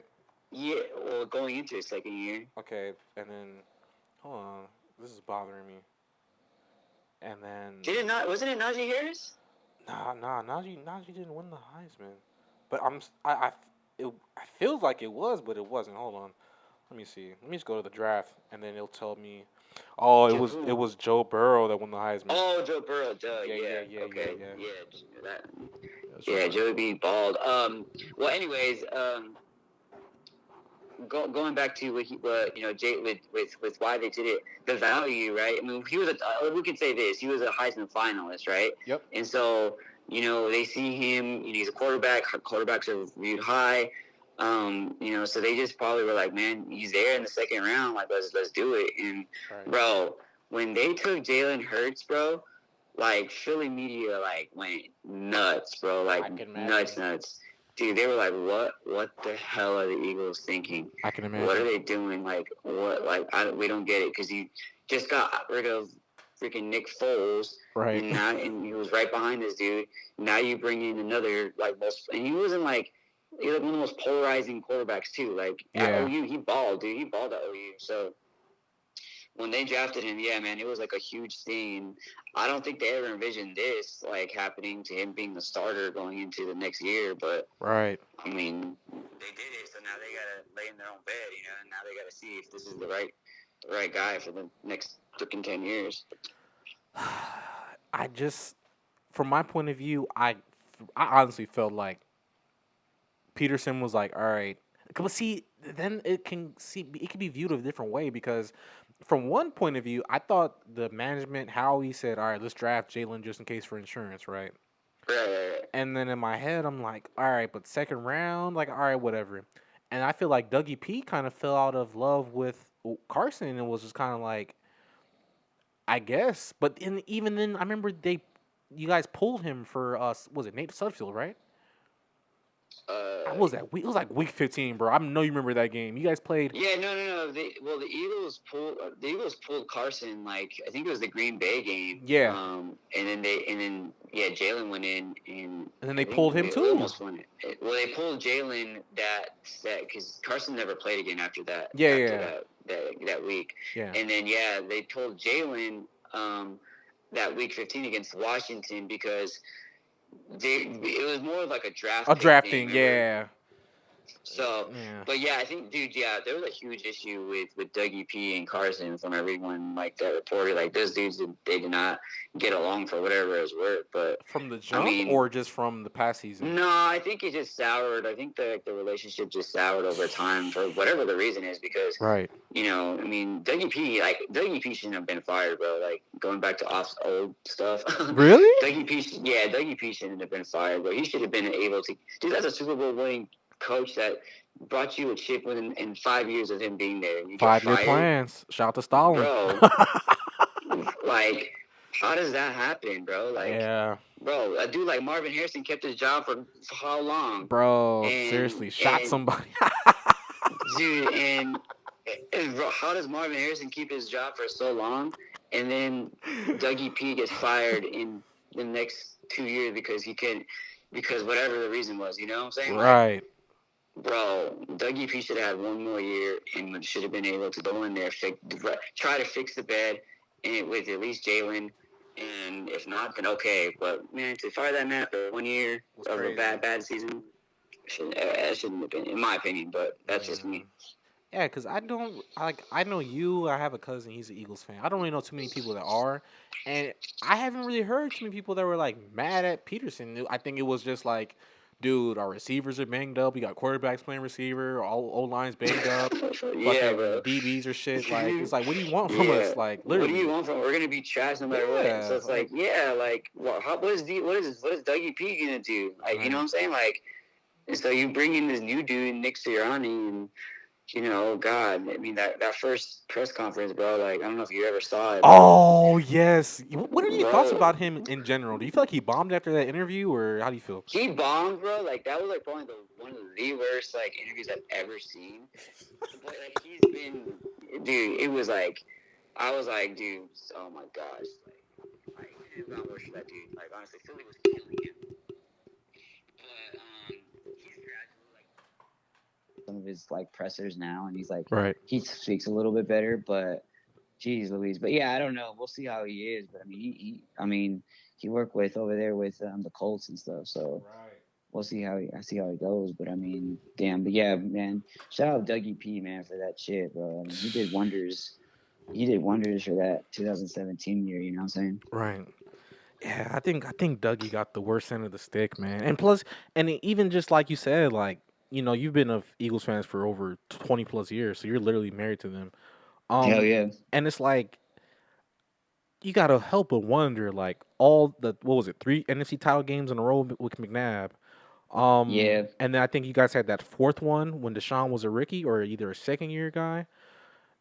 Yeah, well, going into his second year. Okay, and then hold on, this is bothering me. And then wasn't it Najee Harris? Nah, Najee didn't win the Heisman, but it feels like it was, but it wasn't. Hold on, let me see. Let me just go to the draft, and then it'll tell me. Oh, it was Joe Burrow that won the Heisman. Oh, Joe Burrow, duh. Yeah. Okay. Yeah, Joe B. Bald. Well, anyways, going back to Jay with why they did it, the value, right? I mean, he was we could say this: he was a Heisman finalist, right? Yep. And so they see him. He's a quarterback. Quarterbacks are viewed high. So they just probably were like, man, he's there in the second round. Let's do it. And bro, when they took Jalen Hurts, bro, Philly media went nuts, bro. Nuts. Dude, they were like, what the hell are the Eagles thinking? I can imagine. What are they doing? We don't get it, because you just got rid of freaking Nick Foles. Right. And he was right behind this dude. Now you bring in another, and he wasn't he was one of the most polarizing quarterbacks too. At OU, he balled, dude. He balled at OU. So when they drafted him, yeah, man, it was a huge thing. I don't think they ever envisioned this happening to him being the starter going into the next year. But right, I mean, they did it, so now they gotta lay in their own bed, and now they gotta see if this is the right guy for the next freaking 10 years. I just, from my point of view, I honestly felt like Peterson was like, all right. But see, then it can be viewed a different way, because from one point of view, I thought the management, Howie said, all right, let's draft Jalen just in case for insurance, right? Right. And then in my head, I'm like, all right, but second round, all right, whatever. And I feel like Dougie P kind of fell out of love with Carson and was just kind of like, I guess. But even then, I remember you guys pulled him for was it Nate Sudfeld, right? What was that? It was week 15, bro. I know you remember that game. You guys played. Yeah, no. The Eagles pulled Carson. I think it was the Green Bay game. Yeah. And then Jalen went in, and then they pulled him too. Almost won it. Well, they pulled Jalen that because Carson never played again after that. Yeah. That week. Yeah. And then they told Jalen. that week 15 against Washington because it was more like a A draft pick thing. drafting, Remember? yeah. So, Yeah. but yeah, I think, dude, yeah, there was a huge issue with Dougie P and Carson from everyone like that reported. Like those dudes, they did not get along for whatever it was worth. But From the I jump mean, or just from the past season? no, I think it just soured. I think the relationship just soured over time for whatever the reason is because, Right. you know, I mean, Dougie P shouldn't have been fired, bro. Like going back to old stuff. Really? Dougie P shouldn't have been fired, bro. He should have been able to. Dude, that's a Super Bowl winning coach that brought you a chip in 5 years of him being there, and you get 5-year fired, plans. Shout out to Stalin. bro. Like, how does that happen, bro? Like, yeah. bro, a dude like Marvin Harrison kept his job for how long? Bro, And- seriously, shot and- somebody. Dude, and bro, how does Marvin Harrison keep his job for so long, and then Dougie P gets fired in the next 2 years because whatever the reason was, you know what I'm saying? Right. Like, bro, Dougie P should have had one more year and should have been able to go in there, try to fix the bed, and with at least Jalen. And if not, then okay. But man, to fire that man for 1 year of a bad season, shouldn't have been, in my opinion. But that's just me. Yeah, because I know you. I have a cousin. He's an Eagles fan. I don't really know too many people that are, and I haven't really heard too many people that were like mad at Peterson. I think it was just like, dude, our receivers are banged up. We got quarterbacks playing receiver. All O lines banged up. Yeah, Fucking bro. DBs or shit. Like it's like, what do you want from us? Like literally, what do you want from? We're gonna be trash no matter what. So it's like, what is Dougie P gonna do? Like, you know what I'm saying? Like, and so you bring in this new dude, Nick Sirianni, and you know, God, I mean that first press conference, bro. Like, I don't know if you ever saw it. Oh yes. What are your thoughts about him in general? Do you feel like he bombed after that interview, or how do you feel? He bombed, bro. Like that was like probably one of the worst like interviews I've ever seen. But like he's been, dude. It was like, I was like, dude, oh my gosh, like it didn't got worse for that dude. Like honestly, Philly was killing him. But he's gradually like some of his like pressers now, and he's like, right. He speaks a little bit better, but geez, Louise. But yeah, I don't know. We'll see how he is. But I mean, he worked with over there with the Colts and stuff. So we'll see how he goes. But I mean, damn. But yeah, man. Shout out Dougie P, man, for that shit, bro. I mean, he did wonders. He did wonders for that 2017 year. You know what I'm saying? Right. Yeah, I think Dougie got the worst end of the stick, man. And plus, even just like you said, like you've been a Eagles fans for over 20 plus years, so you're literally married to them. Hell yeah. And it's like you gotta help but wonder, like all the 3 NFC title games in a row with McNabb. Yeah. And then I think you guys had that fourth one when Deshaun was a rookie or either a second year guy.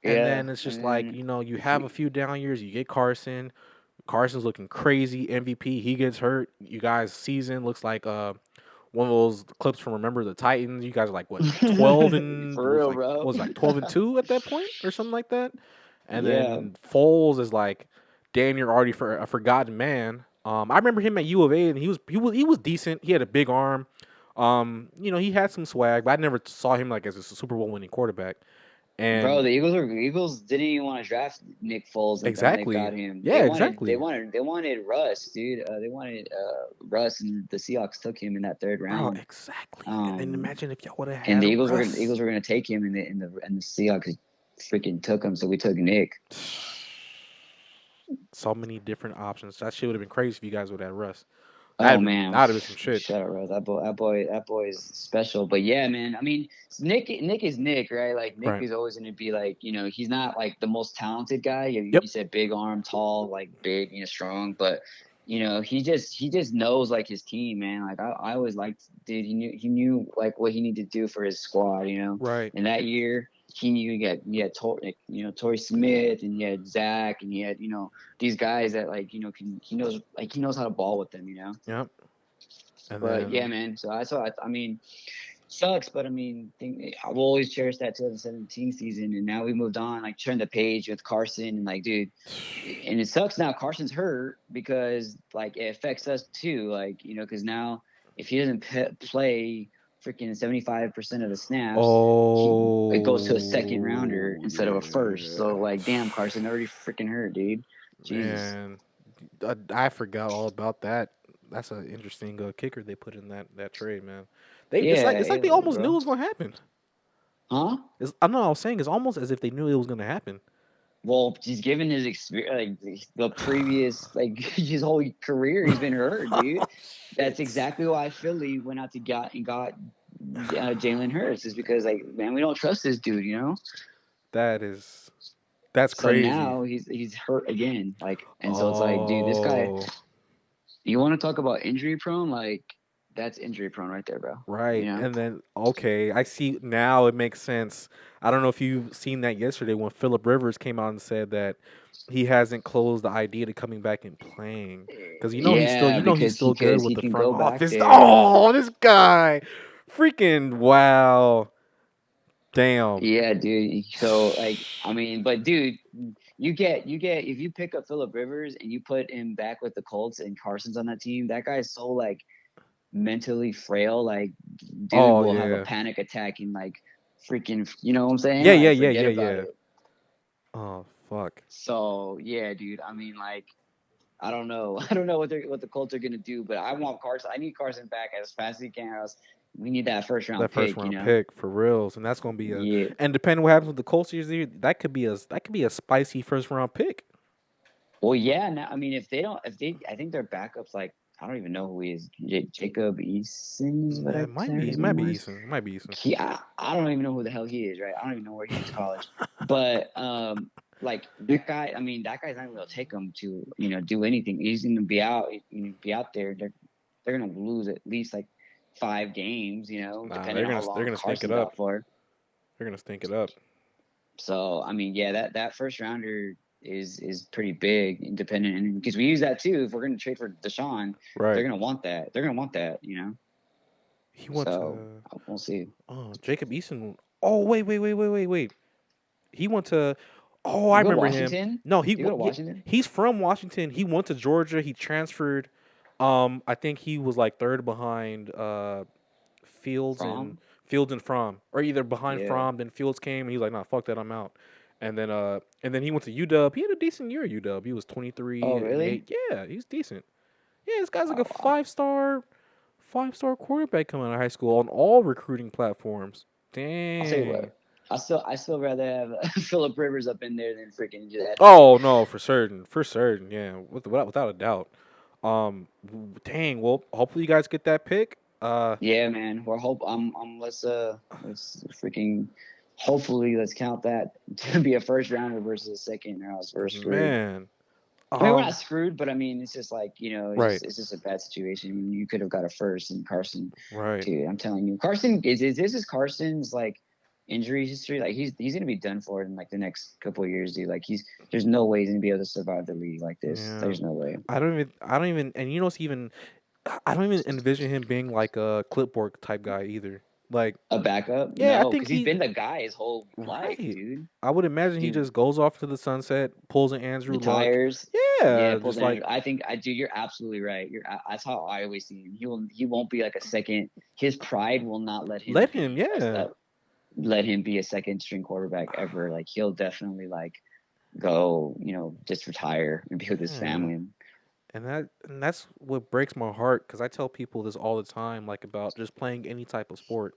And then it's just like, you have a few down years, you get Carson. Carson's looking crazy, MVP. He gets hurt. You guys' season looks like one of those clips from Remember the Titans. You guys are like what 12 and For real, like, bro. what was it, like 12-2 at that point or something like that. And then Foles is like, damn, you're already for a forgotten man. I remember him at U of A, and he was decent. He had a big arm. He had some swag, but I never saw him like as a Super Bowl winning quarterback. And bro, the Eagles didn't even want to draft Nick Foles until they got him. Yeah, They wanted Russ, dude. They wanted Russ, and the Seahawks took him in that third round. Bro, exactly. And imagine if y'all would have had. And the Eagles were gonna take him, and the Seahawks freaking took him. So we took Nick. So many different options. That shit would have been crazy if you guys would have Russ. Man, that'd have been some shit. Shut up, Russ. That boy is special. But yeah, man. I mean, Nick is Nick, right? Like Nick is always gonna be like, he's not like the most talented guy. You said big arm, tall, like big, strong, but he just knows like his team, man. Like I always liked, dude. He knew like what he needed to do for his squad, Right. And that year, he knew you had Torrey Smith, and you had Zach, and you had these guys that like he knows how to ball with them, Yep. Yeah, man. So I mean, sucks, but I mean, I will always cherish that 2017 season, and now we moved on. Like, turn the page with Carson, and like, dude, and it sucks now. Carson's hurt because like it affects us too. Like, because now if he doesn't play freaking 75% of the snaps, it goes to a second rounder instead of a first. So like, damn, Carson already freaking hurt, dude. Jesus. Man. I forgot all about that. That's an interesting kicker they put in that trade, man. Yeah, It's like it they was, almost knew it bro. was gonna happen. Huh? I'm not. I was saying it's almost as if they knew it was gonna happen. Well, he's given his experience, like the previous, like his whole career, he's been hurt, dude. That's Shit. exactly why Philly went out to got Jalen Hurts, is because like, man, we don't trust this dude, you know. That is that's So crazy. now he's hurt again, like, and so it's like, dude, this guy. Oh, You want to talk about injury prone? Like, that's injury prone right there, bro. You right. know. And then okay, I see now. It makes sense. I don't know if you've seen that yesterday when Philip Rivers came out and said that he hasn't closed the idea to coming back and playing because Yeah, he's because still good with he the can front go back office. there. Oh, this guy, freaking wow, damn. Yeah, dude. So like, I mean, but dude, you get if you pick up Philip Rivers and you put him back with the Colts and Carson's on that team, that guy's so like mentally frail. Like, dude Oh will have a yeah, panic attack and like freaking, you know what I'm saying? yeah, yeah, Like, yeah, forget yeah, about yeah. it. Oh fuck. So yeah, dude. I mean, like, I don't know. I don't know what the Colts are gonna do, but I want Carson. I need Carson back as fast as he can. Else we need that first That round first pick. You round know. pick for reals, and that's gonna be a Yeah. and depending what happens with the Colts this year, that could be a spicy first round pick. Well, yeah. Now, I mean, if they don't, if they, I think their backups like I don't even know who he is. Jacob Eason is what It I might said be. his It might name be was. Eason. It might be Eason. I don't even know who the hell he is. Right. I don't even know where he went to college. But like that guy. I mean, that guy's not going to take him to do anything. He's going to be out there. They're going to lose at least like 5 games. Nah, Depending on how they're long gonna stink it Carson's up. out for. They're gonna stink it up. So I mean, yeah, that first rounder is pretty big, independent, and because we use that too. If we're going to trade for Deshaun, they're Right. going to want that. They're going to want that. He went So to we'll see. Jacob Eason. Oh wait. He went to. Oh, I You go to remember him. Washington. No, You go to Washington he's from Washington. He went to Georgia. He transferred. I think he was like third behind Fields and from. Fromm, or either behind Yeah. Fromm. Then Fields came, and he's like, "Nah, fuck that, I'm out." And then he went to UW. He had a decent year at UW. He was Oh 23 and really? 8. Yeah, he's decent. Yeah, this guy's like a Oh wow. five star quarterback coming out of high school on all recruiting platforms. I'll tell you Dang. what. I still rather have Philip Rivers up in there than freaking that dude. Oh no, for certain, yeah, without a doubt. Dang. Well, hopefully you guys get that pick. Yeah, man. We're hope. Let's freaking. Hopefully, let's count that to be a first rounder versus a second, or else we're screwed. Man. I mean, we're not Um. screwed, but I mean, it's just like Right. it's just a bad situation. I mean, you could have got a first, and Carson, Right. dude, I'm telling you, Carson is this is Carson's like injury history. Like he's gonna be done for in like the next couple of years, dude. Like there's no way he's gonna be able to survive the league like this. Yeah. There's no way. I don't even. And it's even. I don't even envision him being like a clipboard type guy either. Like, A backup? yeah, I No, think because he's he been the guy his whole life, right. dude. I would imagine he Dude just goes off to the sunset, pulls an Andrew Luck. retires. Yeah, Yeah, pulls just in. like I think I do. You're absolutely right. That's how I always see him. He won't be like a second. His pride will not let him let him. be Yeah, let him be a second string quarterback ever. Like he'll definitely like go, just retire and be with his yeah. family. And that's what breaks my heart because I tell people this all the time, like about just playing any type of sport.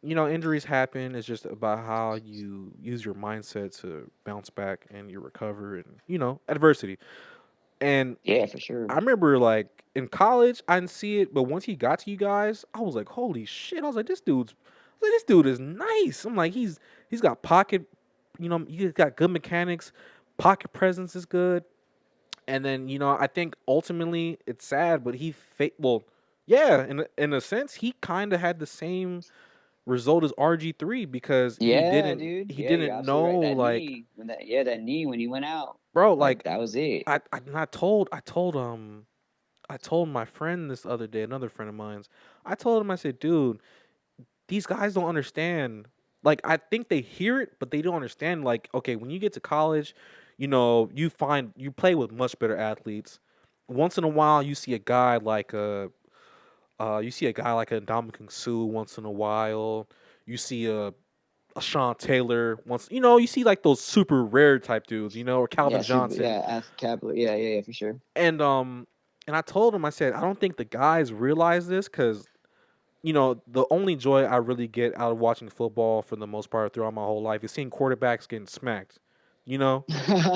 Injuries happen. It's just about how you use your mindset to bounce back and you recover and adversity. And Yeah, for sure. I remember like in college, I didn't see it, but once he got to you guys, I was like, holy shit! I was like, this dude is nice. I'm like, he's got pocket, he's got good mechanics, pocket presence is good, and then I think ultimately it's sad, but well, yeah, in a sense, he kind of had the same result as RG3 because Yeah, dude. he Yeah, you're didn't know absolutely right. That like, knee that knee when he went out, bro, like like that was it. I told my friend this other day, another friend of mine's. I told him, I said, dude, these guys don't understand. Like, I think they hear it, but they don't understand. Like, okay, when you get to college, you play with much better athletes. Once in a while, you see a guy like a Dominican Sue once in a while. You see Sean Taylor once. You see like those super rare type dudes, or Yeah, Calvin super. Johnson. Yeah, capital. Yeah, for sure. And I told him, I said, I don't think the guys realize this because the only joy I really get out of watching football for the most part throughout my whole life is seeing quarterbacks getting smacked, you know?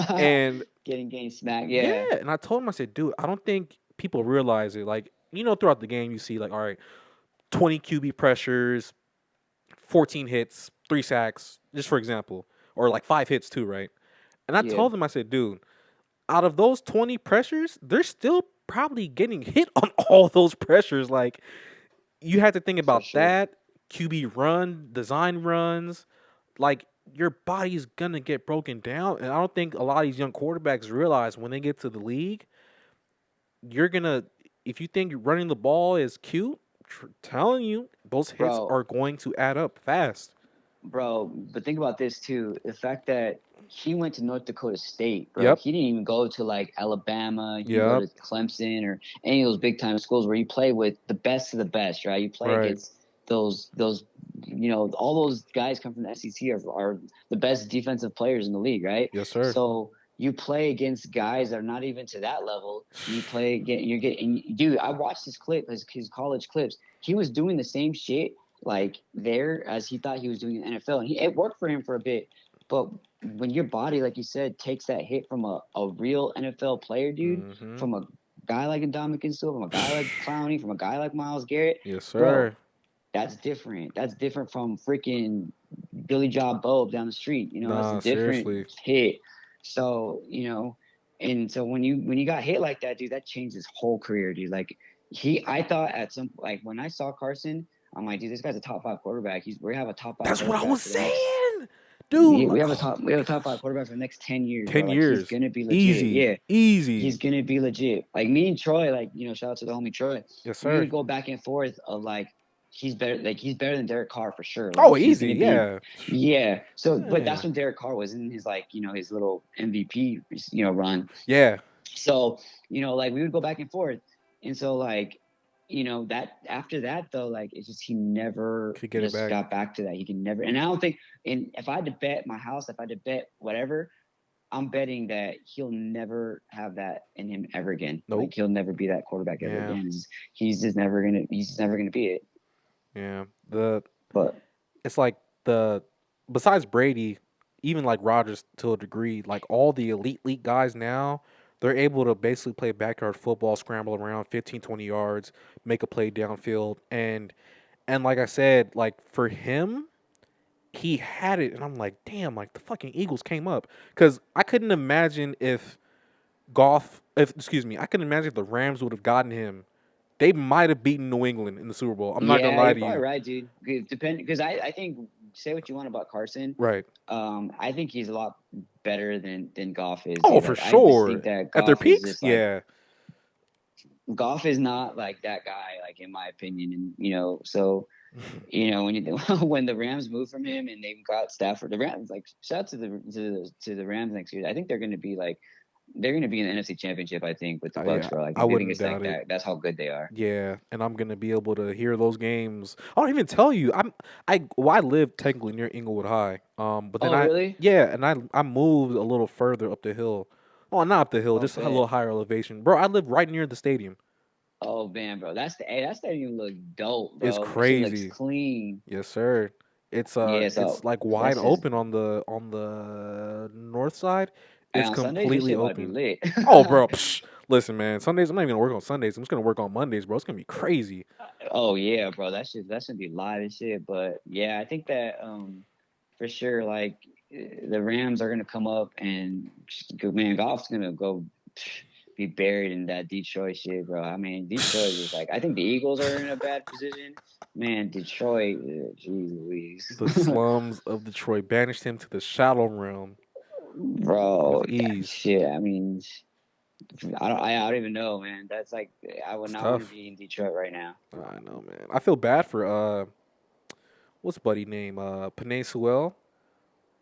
And Getting smacked. yeah, Yeah, and I told him, I said, dude, I don't think people realize it. Like, throughout the game, you see, like, all right, 20 QB pressures, 14 hits, 3 sacks, just for example, or like 5 hits too, right? And I yeah, told him, I said, dude, out of those 20 pressures, they're still probably getting hit on all those pressures. Like, you have to think for about sure, that QB run, design runs. Like, your body's gonna get broken down, and I don't think a lot of these young quarterbacks realize when they get to the league, you're gonna. If you think running the ball is cute, telling you those hits bro. are going to add up fast. Bro, but think about this too. The fact that he went to North Dakota State, bro. Yep. He didn't even go to like Alabama. He didn't go Yep. to Clemson or any of those big time schools where you play with the best of the best, right? You play Right. against those all those guys come from the SEC are the best defensive players in the league, right? Yes, sir. So you play against guys that are not even to that level. You play you're getting dude, I watched his college clips. He was doing the same shit like there as he thought he was doing in the NFL. And it worked for him for a bit. But when your body, like you said, takes that hit from a real NFL player, dude, Mm-hmm. from a guy like Ndamukong Suh, from a guy like Clowney, from a guy like Myles Garrett, Yes, sir. bro, that's different. That's different from freaking Billy Job Bob down the street. It's a different Seriously. hit. So, and so when you got hit like that, dude, that changed his whole career, dude. Like I thought at some like when I saw Carson, I'm like, dude, this guy's a top 5 quarterback. We have a top 5 That's what I quarterback was for the next. saying, dude. We have a top 5 quarterback for the next 10 years, bro. 10 Like he's years, gonna be legit. easy, Yeah, easy. he's gonna be legit. Like me and Troy, like shout out to the homie Troy. Yes, We sir. would go back and forth of like he's better than Derek Carr for sure. Like Oh, he's easy, gonna be yeah. So but Yeah. that's when Derek Carr was in his like his little MVP run. Yeah. So like we would go back and forth, and so like that after that though, like it's just he never Could get it back. got back to that. He can never. And I don't think. And if I had to bet my house, if I had to bet whatever, I'm betting that he'll never have that in him ever again. Nope. Like he'll never be that quarterback ever again. He's just never gonna be it. Yeah. But It's like besides Brady, even like Rodgers to a degree, like all the elite guys now, they're able to basically play backyard football, scramble around 15, 20 yards, make a play downfield. And like I said, like for him, he had it, and I'm like, damn, like the fucking Eagles came up. Because I couldn't imagine if I couldn't imagine if the Rams would have gotten him. They might have beaten New England in the Super Bowl. I'm not gonna lie you're to probably you. right, dude. Because I think say what you want about Carson. Right. I think he's a lot better than Goff is. Oh, dude. for Like, I sure. just think that At their Goff is peaks, just like, yeah. Goff is not like that guy, like in my opinion. And so when the Rams moved from him and they've got Stafford, the Rams like shout out to the Rams next year. I think they're going to be in the NFC Championship. I think with the Bucks, Yeah, bro. Like I I think wouldn't it's doubt like it. that. That's how good they are. Yeah, and I'm gonna be able to hear those games. I don't even tell you. I live technically near Inglewood High. But then Oh, really? and I moved a little further up the hill. Oh, not up the hill, Oh, just a bet. little higher elevation, bro. I live right near the stadium. Oh man, bro. That stadium look dope, It's bro. That shit looks crazy. clean. Yes, sir. It's Yeah, it's so like wide that's just open on the north side. and It's on Sundays this completely shit about to be open. lit. Oh, bro. Listen, man. Sundays, I'm not even gonna work on Sundays. I'm just gonna work on Mondays, bro. It's gonna be crazy. Oh yeah, bro. That's gonna be live and shit. But yeah, I think that for sure, like the Rams are gonna come up and man, Goff's gonna go be buried in that Detroit shit, bro. I mean, Detroit is like I think the Eagles are in a bad position. Man, Detroit, jeez Louise. The slums of Detroit banished him to the shallow realm Bro, with ease. shit. I mean, I don't even know, man. That's like I would It's not want to tough. be in Detroit right now. I know, man. I feel bad for what's buddy name? Panay Sewell.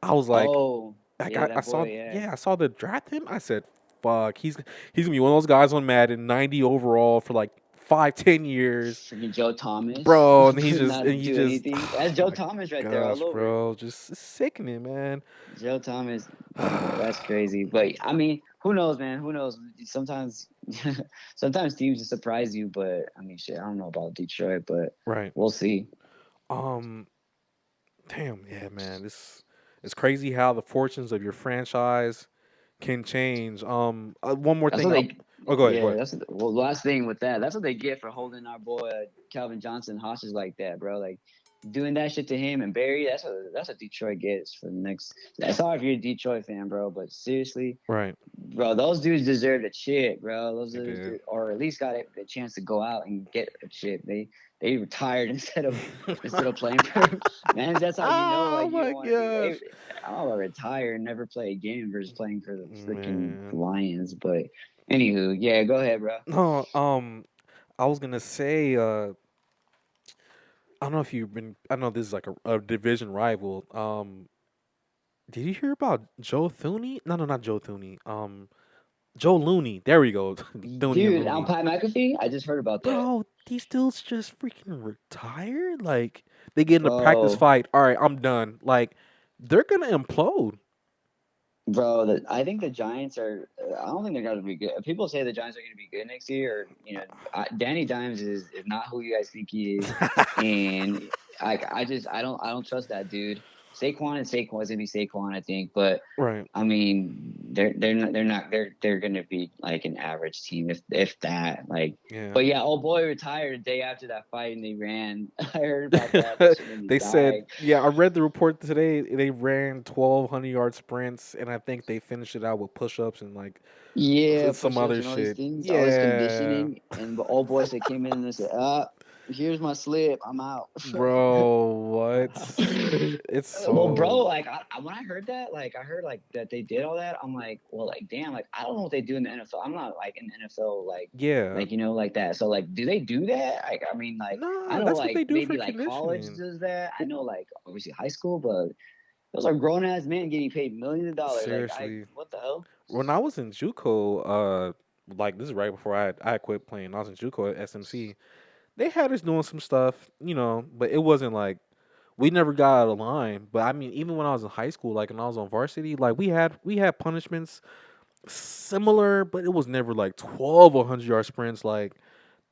I was like, Oh, yeah, I that saw, boy, yeah. I saw the draft him. I said, fuck, he's gonna be one of those guys on Madden, 90 overall for like 5-10 years, Freaking Joe Thomas, bro, and he's just not and he do just anything. That's oh Joe my Thomas right there, gosh, all over. bro, just it's sickening, man. Joe Thomas, that's crazy. But I mean, who knows, man? Who knows? Sometimes, sometimes teams just surprise you. But I mean, shit, I don't know about Detroit, but Right. we'll see. Um. Damn. Yeah, man. It's crazy how the fortunes of your franchise can change. One more That's thing. what they. Oh, go ahead. Go Yeah, ahead. that's well. Last thing with that, that's what they get for holding our boy Calvin Johnson hostage like that, bro. Like doing that shit to him and Barry. That's what Detroit gets for the next. Sorry if you're a Detroit fan, bro, but seriously, Right. bro, those dudes deserve a chip, bro. Those They dudes, did. or at least got a chance to go out and get a chip. They retired instead of playing for. Man, that's how you know Oh like you my don't want to be. gosh, I'm gonna retire and never play again versus playing for the freaking man. Lions. But anywho, yeah, go ahead, bro. No. I was gonna say. I don't know if you've been. I know this is like a division rival. Did you hear about Joe Thuney? No, no, not Joe Thuney. Joe Looney. There we go. Thuney and Dude, Looney. Pat McAfee, I just heard about that, Bro, these dudes just freaking retired. Like they get in a practice bro. fight. All right, I'm done. Like they're gonna implode. Bro, I think the Giants are. I don't think they're going to be good. People say the Giants are going to be good next year. Or, Danny Dimes is not who you guys think he is, and I don't trust that dude. Saquon is going to be Saquon, I think, but Right. I mean they're going to be like an average team if that like. Yeah. But yeah, old boy retired the day after that fight, and they ran. I heard about that. That shit made me They said, die. yeah, I read the report today. They ran 1,200-yard sprints, and I think they finished it out with push-ups and like Yeah, some push-ups other and all these shit. things, all this Yeah, conditioning, and the old boys that came in and said, here's my slip, I'm out." bro, what? It's Well, bro, so like when I heard that, like I heard like that they did all that, I'm like, well, like damn, like I don't know what they do in the NFL. I'm not like in the NFL, yeah. like that. So like, do they do that? Like, I mean, like I Nah, know that's what like they do maybe for like college conditioning. does that. I know like obviously high school, but those are grown ass men getting paid millions of dollars. Like, Seriously, what the hell? when I was in JUCO, like this is right before I quit playing. I was in JUCO at SMC. They had us doing some stuff, but it wasn't like we never got out of line. But I mean, even when I was in high school, like when I was on varsity, like we had punishments similar, but it was never like 1,200-yard sprints. Like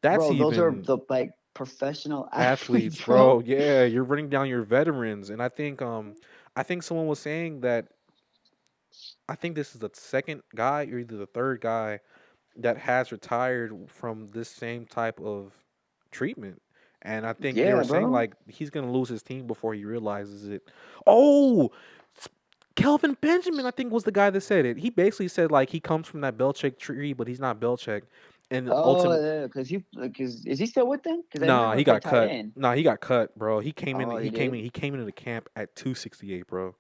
that's Bro, those are even the like professional athletes, athletes, bro. bro. Yeah, you're running down your veterans, and I think someone was saying that I think this is the second guy or either the third guy that has retired from this same type of treatment. And I think they were Yeah, saying bro. like he's gonna lose his team before he realizes it. Oh, Kelvin Benjamin, I think was the guy that said it. He basically said like he comes from that Belichick tree, but he's not Belichick. And Oh, ultimate, yeah, because is he still with them? Because I know nah, him he play got tight cut. end. Nah, he got cut, bro. He came in. Oh, He he came in. did. He came into the camp at 268, bro.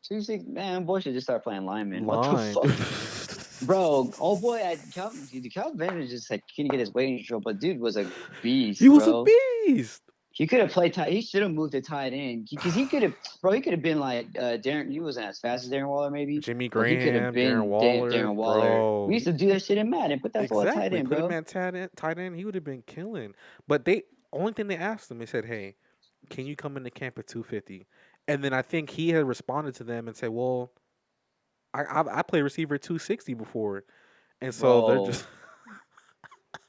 2-6, man, boy should just start playing lineman. What the Line. fuck, bro? Oh boy, Calvin Benjamin just like couldn't get his weight in control, but dude was a He beast, was a bro. beast. He could have played tight. He should have moved to tight end because he could have, bro. He could have been like Darren. He wasn't as fast as Darren Waller, maybe, Jimmy but he could have Graham, Darren been Waller, Darren Waller. We bro. used to do that shit in Madden. Put that fool at tight Exactly. end, Put him bro. at tight end. He would have been killing. But they only thing they asked him, they said, "Hey, can you come into camp at 250?" And then I think he had responded to them and said, "Well, I played receiver at 260 before," and so they're Bro, just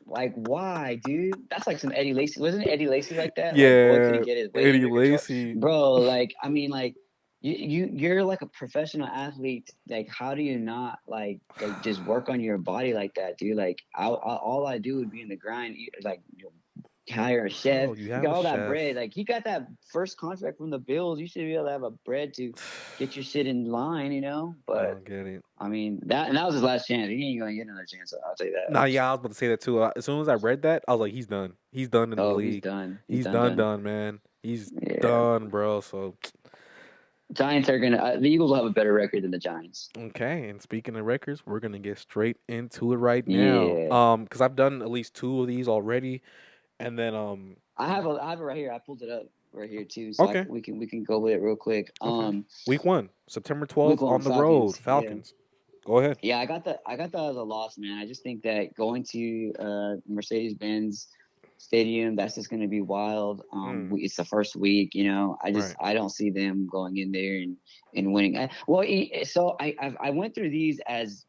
like why, dude? That's like some Eddie Lacy. Wasn't Eddie Lacy like that? Like boy couldn't yeah, get his weight Eddie under control. Lacy. Bro, like I mean, like you're like a professional athlete. Like how do you not like just work on your body like that, dude? Like all I do would be in the grind, like hire a chef. Bro, you You have got a all that bread. chef. Like he got that first contract from the Bills. You should be able to have a bread to get your shit in line, I But don't get it. I mean that was his last chance. He ain't gonna get another chance. I'll tell you that. Nah, yeah, I was about to say that too. As soon as I read that, I was like, he's done. He's done in the Oh, he's league. done. He's He's done. done, Done. done, man. He's Yeah. done, bro. So Giants are gonna. The Eagles will have a better record than the Giants. okay, and speaking of records, we're gonna get straight into it right now. Yeah. Because I've done at least two of these already, and then I have it right here. I pulled it up right here too, so okay, we can go with it real quick. okay. Week 1, September Week 12th one on the road, Falcons. Yeah. Falcons. Go ahead. Yeah, I got that as a loss, man. I just think that going to Mercedes Benz Stadium. That's just going to be wild. It's the first week, Right. I don't see them going in there and winning. I went through these as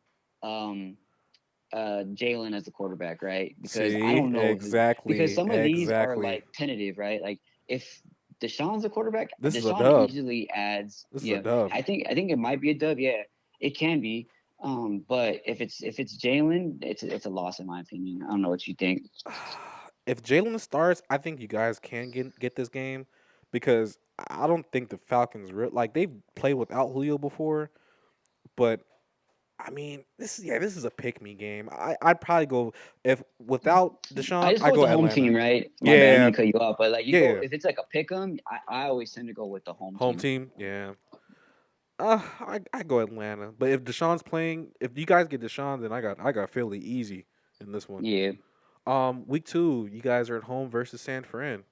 Jalen as the quarterback, right? Because I See, don't know because exactly, some of these are exactly. like tentative, right? Like if Deshaun's the quarterback, This is a Deshaun dub. easily adds. This is a Yeah, dub. I think it might be a dub. Yeah, it can be. But if it's Jalen, it's a loss in my opinion. I don't know what you think. If Jalen starts, I think you guys can get this game because I don't think the Falcons like they've played without Julio before, but I mean this is a pick me game. I'd probably go if without I Deshaun, just I go with go the home Atlanta. team, right? My bad, I didn't Yeah, mean to cut you off, but like you go yeah, if it's like a pick 'em, I always tend to go with the home home team team. Yeah, I go Atlanta. But if Deshaun's playing, if you guys get Deshaun, then I got Philly easy in this one. Yeah, Week 2, you guys are at home versus San Fran.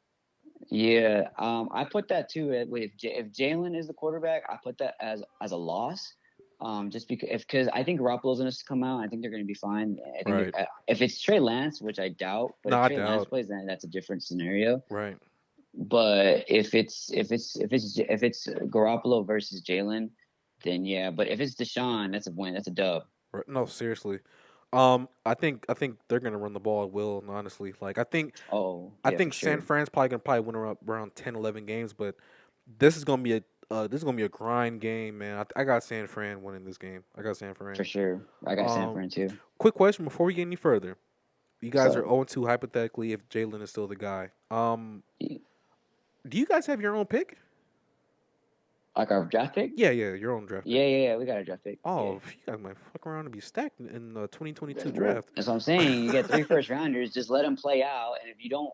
yeah. I put that too. If Jalen is the quarterback, I put that as a loss. Just because I think Garoppolo's going to come out, I think they're going to be fine. I think Right. if it's Trey Lance, which I doubt, but No, if I Trey Lance doubt. plays, then that's a different scenario. Right. But if it's Garoppolo versus Jalen, then yeah. But if it's Deshaun, that's a win. That's a dub. Right. No, seriously. I think they're gonna run the ball at will. Honestly, like Oh I yeah, for think San sure. Fran's probably win around 10, 11 games, but this is gonna be a grind game, man. I got San Fran winning this game. I got San Fran. For sure. I got San Um, Fran too. quick question before we get any further. You guys are So 0-2 hypothetically if Jalen is still the guy. Do you guys have your own pick? like our draft pick? Yeah, yeah, your own draft pick. Yeah. We got a draft pick. Yeah. Oh, you guys might fuck around and be stacked in the 2022 Well, draft. that's what I'm saying. You get 3 first rounders. Just let them play out. And if you don't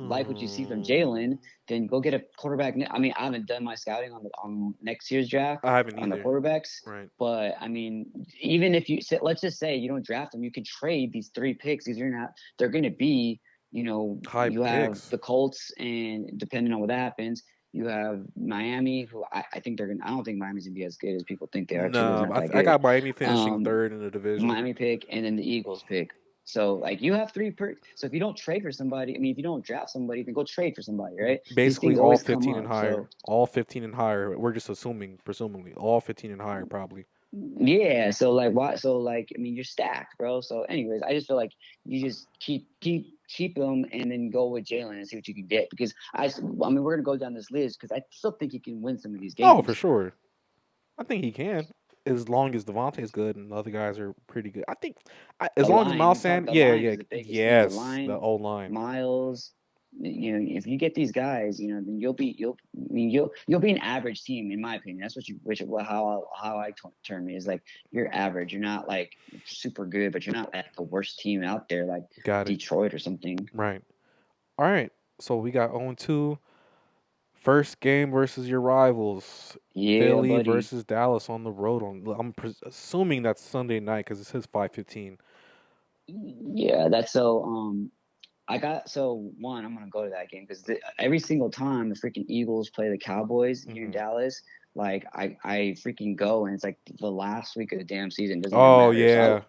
like what you see from Oh, Jalen, then go get a quarterback. I mean, I haven't done my scouting on next year's draft I haven't on the either. quarterbacks. Right. But I mean, even if let's just say you don't draft them, you can trade these 3 picks. These are not. They're going to be. High You have picks. the Colts, and depending on what happens, you have Miami, who I think they're gonna. I don't think Miami's gonna be as good as people think they are. Tua's No, not that I good. got Miami finishing Um, third in the division. Miami pick, and then the Eagles pick. So like you have So if you don't trade for somebody, I mean, if you don't draft somebody, then go trade for somebody, right? These Basically, things all always come 15 and up. higher. So All 15 and higher. We're just presumably, all 15 and higher, probably. yeah, so like why? So like I mean, you're stacked, bro. So anyways, I just feel like you just keep them and then go with Jalen and see what you can get because I mean we're gonna go down this list because I still think he can win some of these Oh, for games. sure. I think he can, as long as Devontae's good and the other guys are pretty good. I think, as The long as line, Miles you talk. Sanders, The yeah, line yeah, is the biggest thing. The yes, the line, O line. Miles. If you get these guys, then you'll be an average team in my opinion. That's how I term it is like you're average. You're not like super good, but you're not like the worst team out there like Got it. Detroit or something. Right. All right. So we got 0-2. First game versus your rivals, Yeah, Philly buddy. versus Dallas on the road. I'm assuming that's Sunday night because it says 5:15. Yeah, that's so. I got so one. I'm gonna go to that game because every single time the freaking Eagles play the Cowboys here in Hmm. Dallas, like I freaking go and it's like the last week of the damn season. It doesn't even Oh matter. So yeah,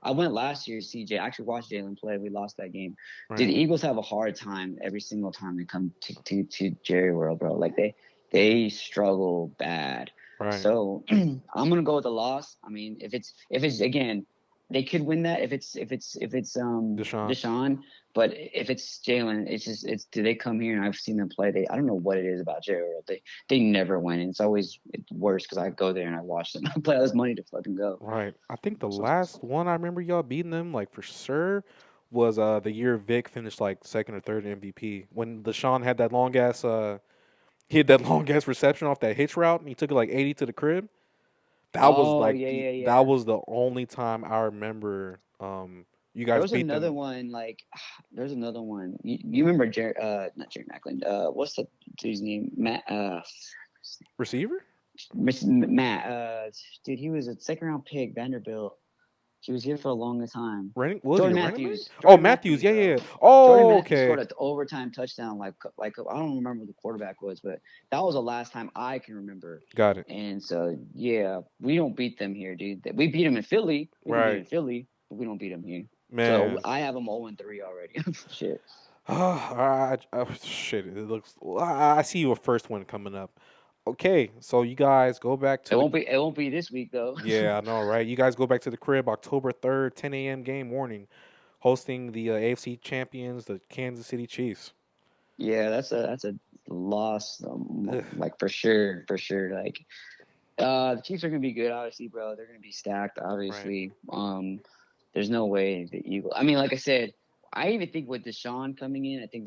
I went last year. CJ I actually watched Jalen play. We lost that game. Dude, right, the Eagles have a hard time every single time they come to Jerry World, bro. Like they struggle bad. right. So I'm gonna go with the loss. I mean, if it's again, they could win that if it's Deshaun. Deshaun. But if it's Jalen, it's do they come here and I've seen them play? I don't know what it is about Jerry World. They never win. And it's worse because I go there and I watch them play all this money to fucking go. Right. I think the So, last one I remember y'all beating them like for sure was the year Vic finished like second or third in MVP when Deshaun had that long ass he had that long ass reception off that hitch route and he took it like 80 to the crib. That was oh like that yeah. was the only time I remember you There guys was beat another them. one like there's another one. You remember Jerry? Not Jerry Macklin. What's the dude's name? Matt. Receiver? Matt. Dude, he was a second round pick, Vanderbilt. He was here for a long time. Was he Jordan a running back? Matthews. Oh, Jordan Matthews. Matthews, Yeah, yeah, bro. yeah. Jordan Oh, Matthews okay. scored an overtime touchdown. Like I don't remember who the quarterback was, but that was the last time I can remember. Got it. And so yeah, we don't beat them here, dude. We beat them in Philly. We can beat them Right. in Philly, but we don't beat them here. So Man. I have them 0-3 already. Shit. Shit. It looks. I see your first one coming up. Okay, so you guys go back It to the. won't be. It won't be this week though. Yeah, I know, right? You guys go back to the crib October 3rd, 10 a.m. game warning, hosting the AFC champions, the Kansas City Chiefs. Yeah, that's a loss. Ugh, Like for sure, for sure. Like the Chiefs are gonna be good, obviously, bro. They're gonna be stacked, right, obviously. There's no way the Eagles. I mean, like I said, I even think with Deshaun coming in, I think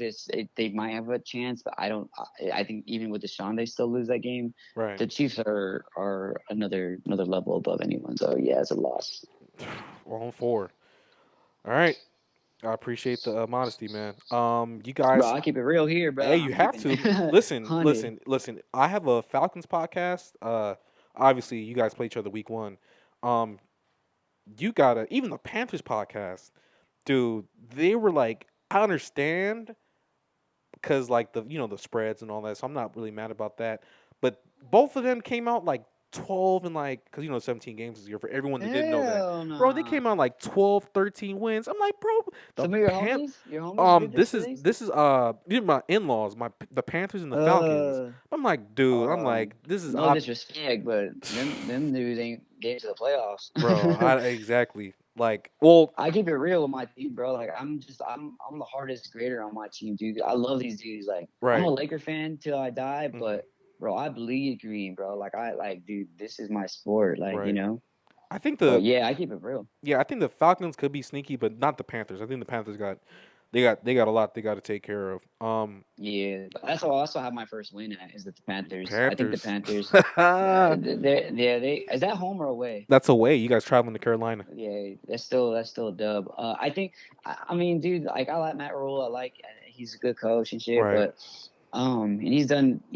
they might have a chance, but I don't. I think even with Deshaun, they still lose that game. right. The Chiefs are another level above anyone. So yeah, it's a loss. We're on four. All right. I appreciate the modesty, man. You Bro, guys, I keep it real here, bro. hey, you I'm have keeping to it listen, 100. listen, listen. I have a Falcons podcast. Obviously, you guys play each other week one. Um, you gotta even the Panthers podcast, dude. They were like, I understand because like the spreads and all that. So I'm not really mad about that. But both of them came out like 12 and like because 17 games this year for everyone that didn't know that. Hell Bro, they nah. came out like 12, 13 wins. I'm like, bro, the Some of your homies did this this to is these? this is these are my in-laws, the Panthers and the Falcons. Uh, I'm like, dude, I'm like, this is no disrespect, but them dudes ain't getting to the bro, playoffs. exactly. Like, well, I keep it real with my team, bro. Like I'm the hardest grader on my team, dude. I love these dudes. Like I'm a right. Laker fan till I die, Mhm, but bro, I bleed green, bro. Dude, this is my sport. right. I think But the yeah, I keep it real. Yeah, I think the Falcons could be sneaky, but not the Panthers. I think the Panthers they got a lot they got to take care of. Yeah, that's what I also have my first win at is the Panthers. I think the Panthers. Panthers. They is that home or away? That's a way. You guys traveling to Carolina. Yeah, that's still a dub. I think I mean, dude, like I like Matt Rule. I like he's a good coach and shit, Right. but and he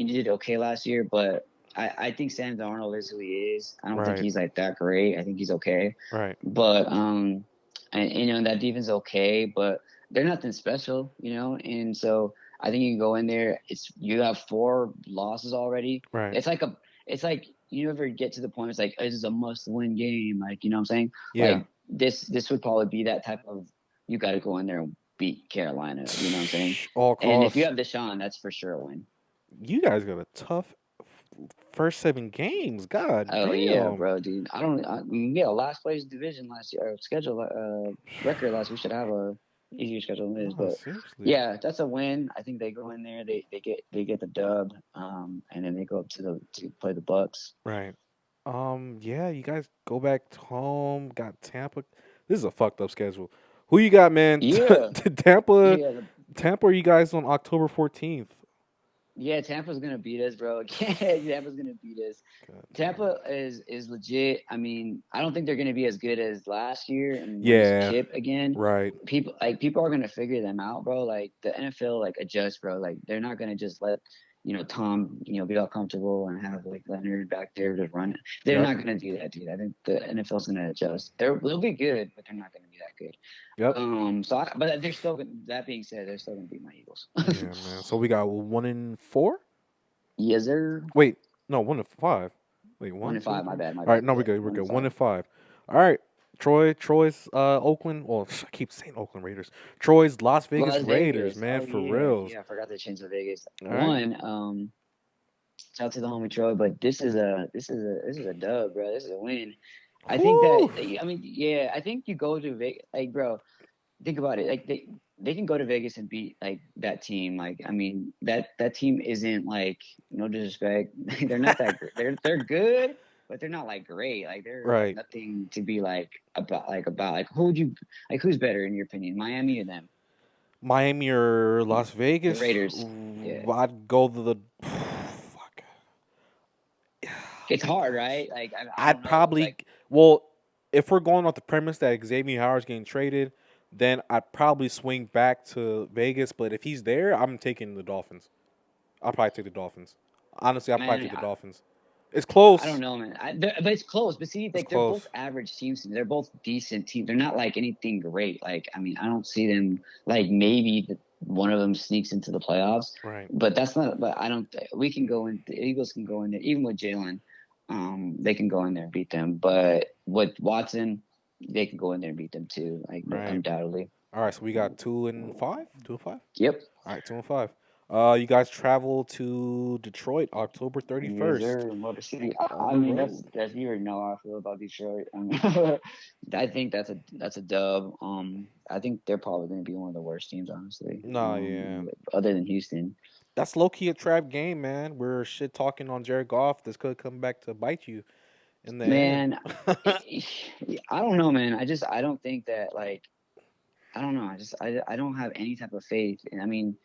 did okay last year, but I think Sam Darnold is who he is. I don't think Right. he's like that great. I think he's okay, Right. but and that defense is okay, but they're nothing special, and so I think you can go in there. You have 4 losses already. Right. It's like you ever get to the point. It's like this is a must-win game. Like you know what I'm saying? Yeah. Like this would probably be that type of you got to go in there and beat Carolina. You know what I'm saying? All And if you costs. have Deshaun, that's for sure a win. You guys got a tough first 7 games. God Oh yeah, damn. bro, dude. I don't. We had a last place division last year. Schedule record last. We should have a easier schedule than this, No, but seriously. yeah, that's a win. I think they go in there. They get the dub. And then they go up to play the Bucks. Right. Yeah, you guys go back home. Got Tampa. This is a fucked up schedule. Who you got, man? Yeah, Tampa. yeah, Tampa. Are you guys on October 14th? yeah. Tampa's gonna beat us, bro. Tampa's gonna beat us. God damn. Tampa is legit. I mean, I don't think they're going to be as good as last year and lose Yeah. Kip again. Right. People are going to figure them out, bro. Like the NFL like adjust, bro. Like they're not going to just let Tom be all comfortable and have like Leonard back there to run it. They're Yep. not going to do that, dude. I think the NFL's going to adjust. They'll be good, but they're not going to be that good. Yep. But they're still. That being said, they're still going to beat my Eagles. Yeah, man. So we got 1-4. Yes, sir. Wait, no, 1-5. Wait, One one, and two, five. My three. bad. My All right, bad. no, we're Yeah, good. We're one good. and One five. and five. All right. Troy's Oakland. Well, I keep saying Oakland Raiders. Troy's Las Vegas Las Raiders, Vegas. man, Oh for yeah, reals. yeah. I forgot to change to Vegas. All right. Shout out to the homie Troy, but this is a dub, bro. This is a win. I think that Whew. I mean, yeah, I think you go to Vegas, like, bro. Think about it, like they can go to Vegas and beat like that team. Like, I mean, that team isn't like no disrespect, they're not that great. They're good, but they're not like great. Like they're like Right. nothing to be like about. Who would you like? Who's better in your opinion, Miami or them? Miami or Las The Vegas? Raiders. Yeah. I'd go to the. Fuck. It's hard, right? Like I don't I'd know. probably. Like Well, if we're going off the premise that Xavier Howard's getting traded, then I'd probably swing back to Vegas. But if he's there, I'm taking the Dolphins. I'll probably take the Dolphins. Honestly, I'll probably man, take the Dolphins. It's I don't close. know, man. But it's close. But see, It's like they're both close. average teams. They're both decent teams. They're not like anything great. Like I mean, I don't see them like maybe one of them sneaks into the playoffs. Right. But that's not. But I don't. We can go in. The Eagles can go in there, even with Jalen. They can go in there and beat them. But with Watson, they could go in there and beat them too, like Right. undoubtedly. All right. So we got 2-5. 2-5. Yep. All right. 2-5. You guys travel to Detroit October Yes, 31st sir. Motor City. on I the mean, road. that's you already know how I feel about Detroit. I think that's a dub. I think they're probably going to be one of the worst teams, honestly. Nah, yeah. Other than Houston. That's low key a trap game, man. We're shit talking on Jared Goff. This could come back to bite you in the end. Man, I don't know, man. I don't think that like I don't know. I don't have any type of faith. And I mean,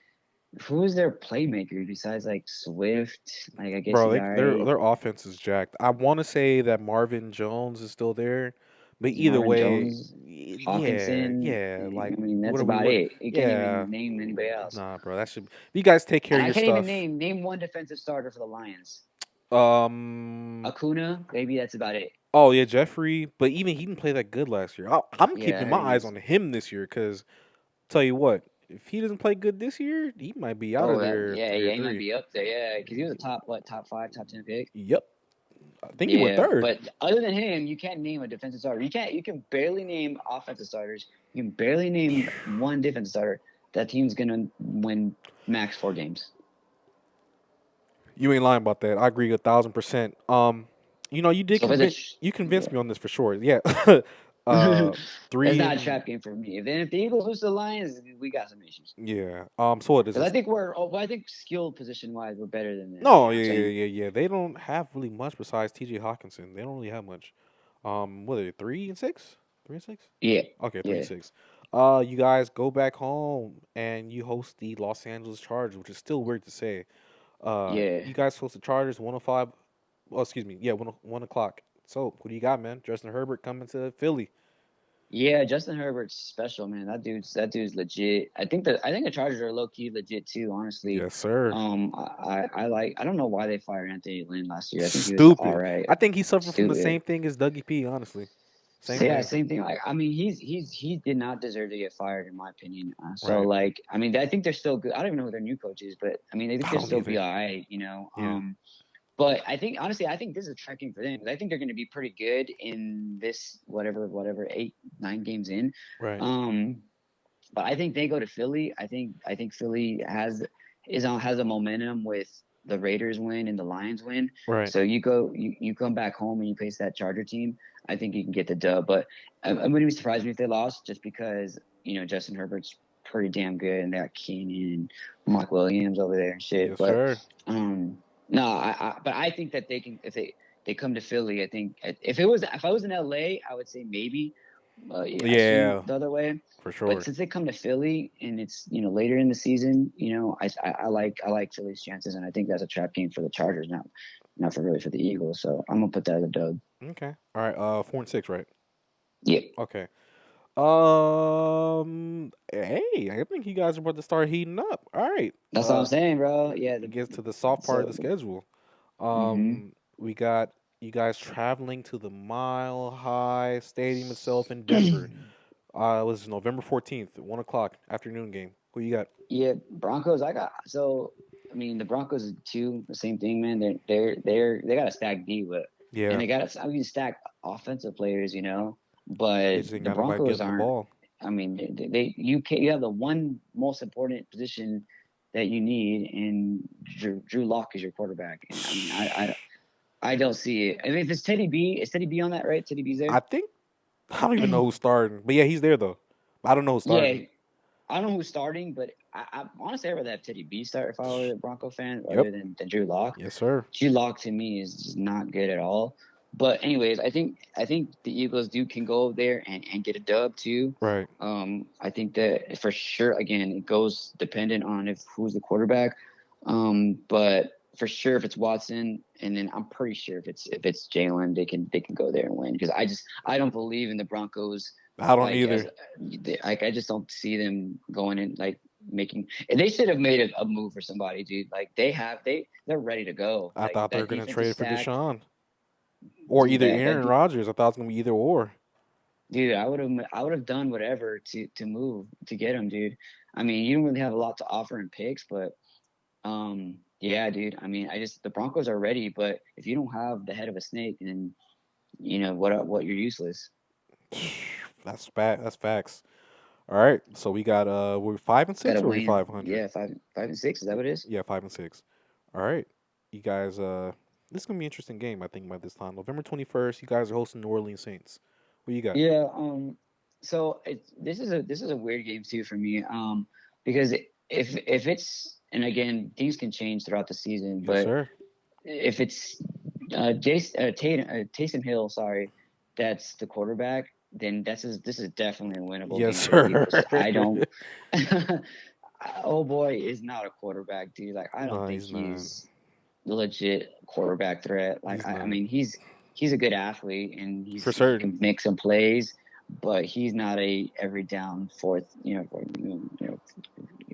who is their playmaker besides like Swift? Like I guess Bro, he's all right. their offense is jacked. I want to say that Marvin Jones is still there, but either Marvin way, Jones, yeah, Hawkinson. yeah. Like, I mean, what that's are we? about What? it. You can't Yeah, even name anybody else. nah, bro. That should. You guys take care And of I your can't even stuff. name one defensive starter for the Lions. Um. Acuna, maybe that's about it. Oh yeah, Jeffrey. But even he didn't play that good last year. I'm keeping Yeah, my eyes on him this year because tell you what, if he doesn't play good this year, he might be out of there year he might three. be up there. Yeah, because he was a top 5, top 10 pick. Yep. I think he went Yeah, third. but other than him, you can't name a defensive starter. You can barely name offensive starters. You can barely name one defensive starter. That team's gonna win max 4 games. You ain't lying about that. I agree 1,000%. You did So if convince it's you yeah. convinced me on this for sure. Yeah. That's Three not a and trap game for me. If the Eagles lose to the Lions, we got some issues. yeah. So what is Because this? I think skill position wise, we're better than them. You No, know what yeah, I'm yeah, saying? yeah, yeah. They don't have really much besides T.J. Hawkinson. They don't really have much. What are they? 3-6? 3-6? Yeah, Okay, three yeah, and six. You guys go back home and you host the Los Angeles Chargers, which is still weird to say. yeah. You guys host the Chargers 105. Oh, excuse me. Yeah, 1 o'clock. So, who do you got, man? Justin Herbert coming to Philly. Yeah, Justin Herbert's special, man. That dude's legit. I think the Chargers are low key legit too, honestly. Yes, sir. I don't know why they fired Anthony Lynn last year. I think he was all Stupid. right. I think he suffered from the Stupid. same thing as Dougie P. Honestly, same So, yeah, thing. same thing. Like, I mean, he did not deserve to get fired, in my opinion. So, Right. like, I mean, I think they're still good. I don't even know who their new coach is, but I mean, I think I they'll don't still be either. all right, you know. Yeah. But I think honestly, I think this is a tracking for them because I think they're going to be pretty good in this whatever 8 9 games in. Right. Um, but I think they go to Philly. I think Philly has a momentum with the Raiders win and the Lions win. Right. So you come back home and you face that Charger team. I think you can get the dub. But I wouldn't be surprised if they lost just because Justin Herbert's pretty damn good and they got Keenan and Mark Williams over there and shit. Yes, But sir. no, but I think that they can if they come to Philly. I think if I was in LA, I would say maybe. I swing Yeah, the other way. for But sure. since they come to Philly and it's later in the season, I like Philly's chances, and I think that's a trap game for the Chargers, not for the Eagles. So I'm gonna put that as a dub. Okay. All right. 4-6, right? Yeah, Okay. Hey, I think you guys are about to start heating up. All right. that's what I'm saying, bro. Yeah. It gets to the soft part of the schedule. Mm-hmm. We got you guys traveling to the Mile High Stadium itself in Denver. It was November 14th, 1 o'clock afternoon game. Who you got? Yeah, Broncos. I mean, the Broncos too. The same thing, man. They got a stack D, and Yeah, they got stack offensive players, they But just ain't the got nobody Broncos getting the aren't. ball. I mean, you have the one most important position that you need, and Drew Lock is your quarterback. And I mean, I don't see it. I mean, if it's Teddy B, is Teddy B on that, right? Teddy B's there. I think I don't even know who's starting, but yeah, he's there though. I don't know who's Yeah, starting. I don't know who's starting, but I honestly I'd rather have Teddy B start if I were a Bronco fan Yep. rather than Drew Lock. Yes, sir. Drew Lock to me is just not good at all. But anyways, I think the Eagles can go there and get a dub too. Right. I think that for sure. Again, it goes dependent on who's the quarterback. But for sure, if it's Watson, and then I'm pretty sure if it's Jalen, they can go there and win because I don't believe in the Broncos. I don't Like either. I just don't see them going in like making. And they should have made a move for somebody, dude. Like they're ready to go. I Like thought they were that gonna defensive trade for stack, Deshaun or dude. either Aaron Rodgers. I thought it was gonna be either or. Dude, I would have done whatever to move to get him, dude. I mean, you don't really have a lot to offer in picks, but yeah, dude. I mean, the Broncos are ready, but if you don't have the head of a snake, then what you're useless. That's fact. That's facts. All right, so we got we're 5 and 6 Gotta or are we win. 500? Yeah, 5 and 6. Is that what it is? Yeah, 5 and 6. All right, you guys. This is gonna be an interesting game. I think by this time, November 21st, you guys are hosting New Orleans Saints. What you got? Yeah. So this is a weird game too for me. Because if it's, and again, things can change throughout the season, Yes, but sir. if it's Taysom Hill, sorry, that's the quarterback, then this is definitely a winnable Yes, game for the sir. Eagles. I don't. Oh boy, is not a quarterback, dude. Like I don't No, think he's not. he's legit quarterback threat. Like He's I not mean, he's a good athlete and for he certain. can make some plays, but he's not a every down fourth,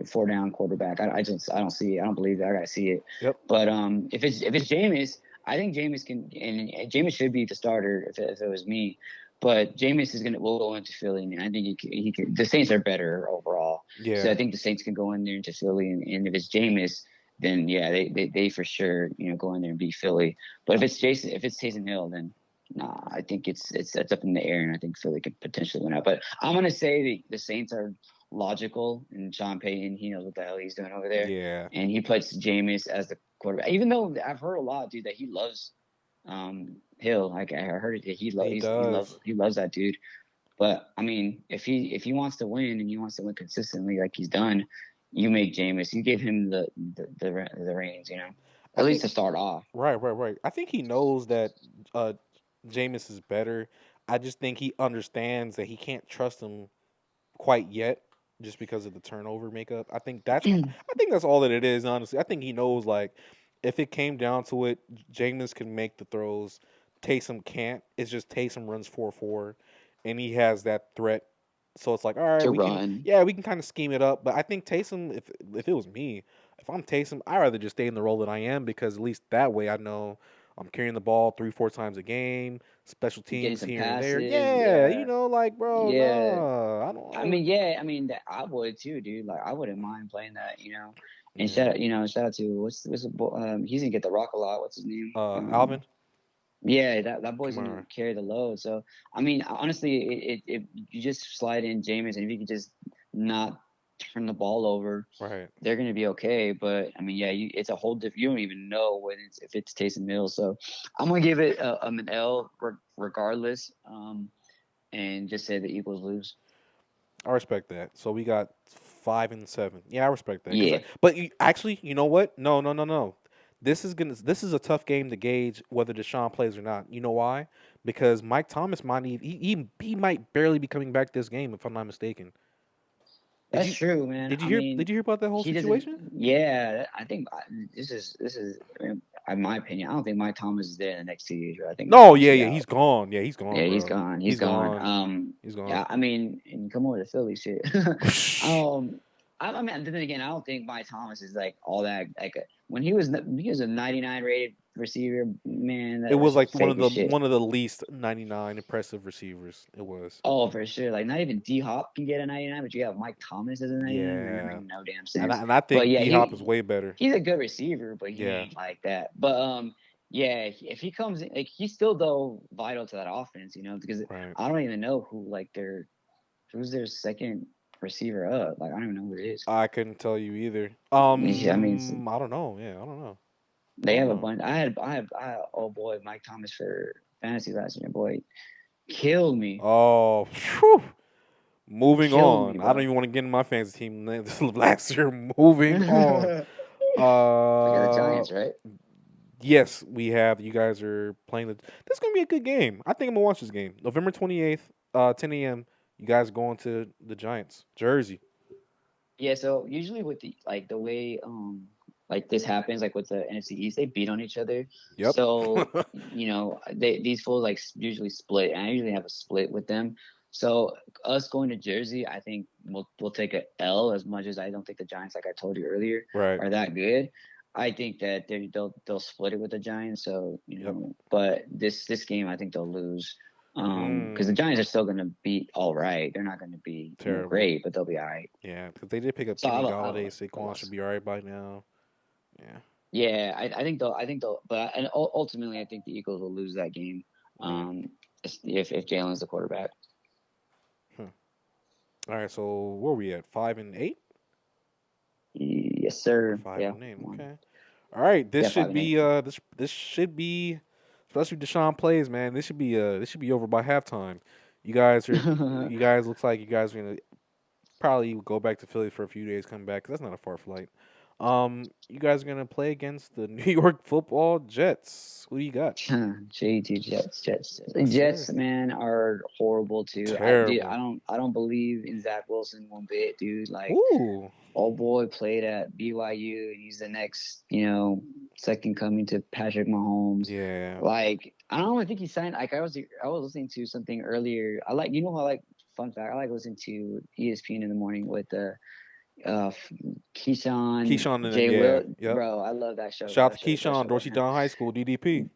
four down quarterback. I don't see it. I don't believe it. I gotta see it. Yep. But if it's Jameis, I think Jameis can, and Jameis should be the starter if it was me. But Jameis will go into Philly, and I think he can. The Saints are better overall, so Yeah. I think the Saints can go in there into Philly, and if it's Jameis, then yeah, they for sure go in there and beat Philly. But if it's Taysom Hill, then nah, I think it's up in the air, and I think Philly could potentially win out. But I'm gonna say the Saints are logical, and Sean Payton, he knows what the hell he's doing over there, Yeah. and he puts Jameis as the quarterback. Even though I've heard a lot, dude, that he loves Hill. Like I heard it, He does. he loves that dude. But I mean, if he wants to win and he wants to win consistently, like he's done, you make Jameis. You give him the reins, I at least think to start off. right. I think he knows that uh Jameis is better. I just think he understands that he can't trust him quite yet just because of the turnover makeup. I think that's all that it is, honestly. I think he knows like if it came down to it, Jameis can make the throws, Taysom can't. It's just Taysom runs 4-4 and he has that threat. So it's like, all right, To we can run. yeah, we can kind of scheme it up, but I think Taysom if it was me, if I'm Taysom, I'd rather just stay in the role that I am because at least that way I know I'm carrying the ball 3-4 times a game, special Getting teams some here and there. passes, Yeah, yeah, like, bro, yeah. nah, I I don't. mean, yeah, I mean, I would too, dude. Like, I wouldn't mind playing that. And Yeah. shout out to he's gonna get the rock a lot. What's his name? Alvin Yeah, that boy's gonna Kamara. carry the load. So, I mean, honestly, it you just slide in Jameis, and if you could just not turn the ball over, Right. they're gonna be okay. But I mean, yeah, it's a whole different. You don't even know if it's Taysom Hill. So, I'm gonna give it an L regardless, and just say the Eagles lose. I respect that. So we got 5-7. Yeah, I respect that. Yeah, But actually, you know what? No, no, no, no. This is a tough game to gauge whether Deshaun plays or not. You know why? Because Mike Thomas might he might barely be coming back this game if I'm not mistaken. Did that's you true, man. I did mean, you hear about that whole he doesn't. situation? Yeah, I think this is in my opinion. I don't think Mike Thomas is there in the next 2 years. Right? I think Mike No, Thomas yeah, is yeah, out. he's gone. Yeah, he's gone, Yeah, he's bro. gone. He's He's gone. gone. He's gone. Yeah, I mean, and come over to Philly, shit. um, I mean, then again, I don't think Mike Thomas is like all that. When he was a 99 rated receiver, man, It that was was like fake as shit. one of the least 99 impressive receivers. It was. Oh, for sure. Like not even D Hop can get a 99, but you have Mike Thomas as a 99. Like that Yeah. makes no damn sense. And I But think yeah, D Hop is way better. he's a good receiver, but he Yeah. ain't like that. But yeah, if he comes in, like he's still though vital to that offense, because Right. I don't even know who's their second receiver up. Like I don't even know who it is. I couldn't tell you either. Yeah, I mean, I don't know. Yeah, I don't know. I they don't have a know. bunch. I had oh boy, Mike Thomas for fantasy last year. Boy, killed me, Oh, phew. Moving killed me, on. I don't bro. even want to get in my fantasy team this last year. Moving on. We got the Uh, Giants, right? yes, we have. You guys are playing the. This is gonna be a good game. I think I'm gonna watch this game. November 28th, 10 a.m. You guys going to the Giants, Jersey. Yeah, so usually with the way like this happens, like with the NFC East, they beat on each other. Yep. So these fools like usually split, and I usually have a split with them. So us going to Jersey, I think we'll take a L, as much as I don't think the Giants, like I told you earlier, Right. are that good. I think that they'll split it with the Giants. So Yep. but this game I think they'll lose. Because the Mm, Giants are still gonna be all right. They're not gonna be terrible. great, but they'll be all right. Yeah, because they did pick up So Kenny I have Galladay. a Saquon should loss. be all right by now. Yeah. Yeah, I think they'll, but ultimately I think the Eagles will lose that game. Yeah. Um, if Jalen's the quarterback. All right, so where are we at? 5-8 Yes, or sir. five Yeah. and eight? Come on. Okay. All right, this Yeah, should 5-8. be this should be, especially Deshaun plays, man. This should be over by halftime. You guys looks like you guys are gonna probably go back to Philly for a few days, come back 'cause that's not a far flight. You guys are gonna play against the New York Football Jets. Who do you got? JT Jets. The Yes, sir. Jets, man, are horrible too. Dude, Terrible. I don't believe in Zach Wilson one bit, dude. Like, Ooh. old boy played at BYU. He's the next, second coming to Patrick Mahomes. Yeah. Like, I don't know. I think he signed. Like, I was listening to something earlier. I like, how I like. Fun fact: I like listening to ESPN in the morning with uh Keyshawn Keyshawn and them, J. yeah. Will. Yep. Bro, I love that show. Shout out to That Keyshawn, show right now. Dorseytown High School, DDP.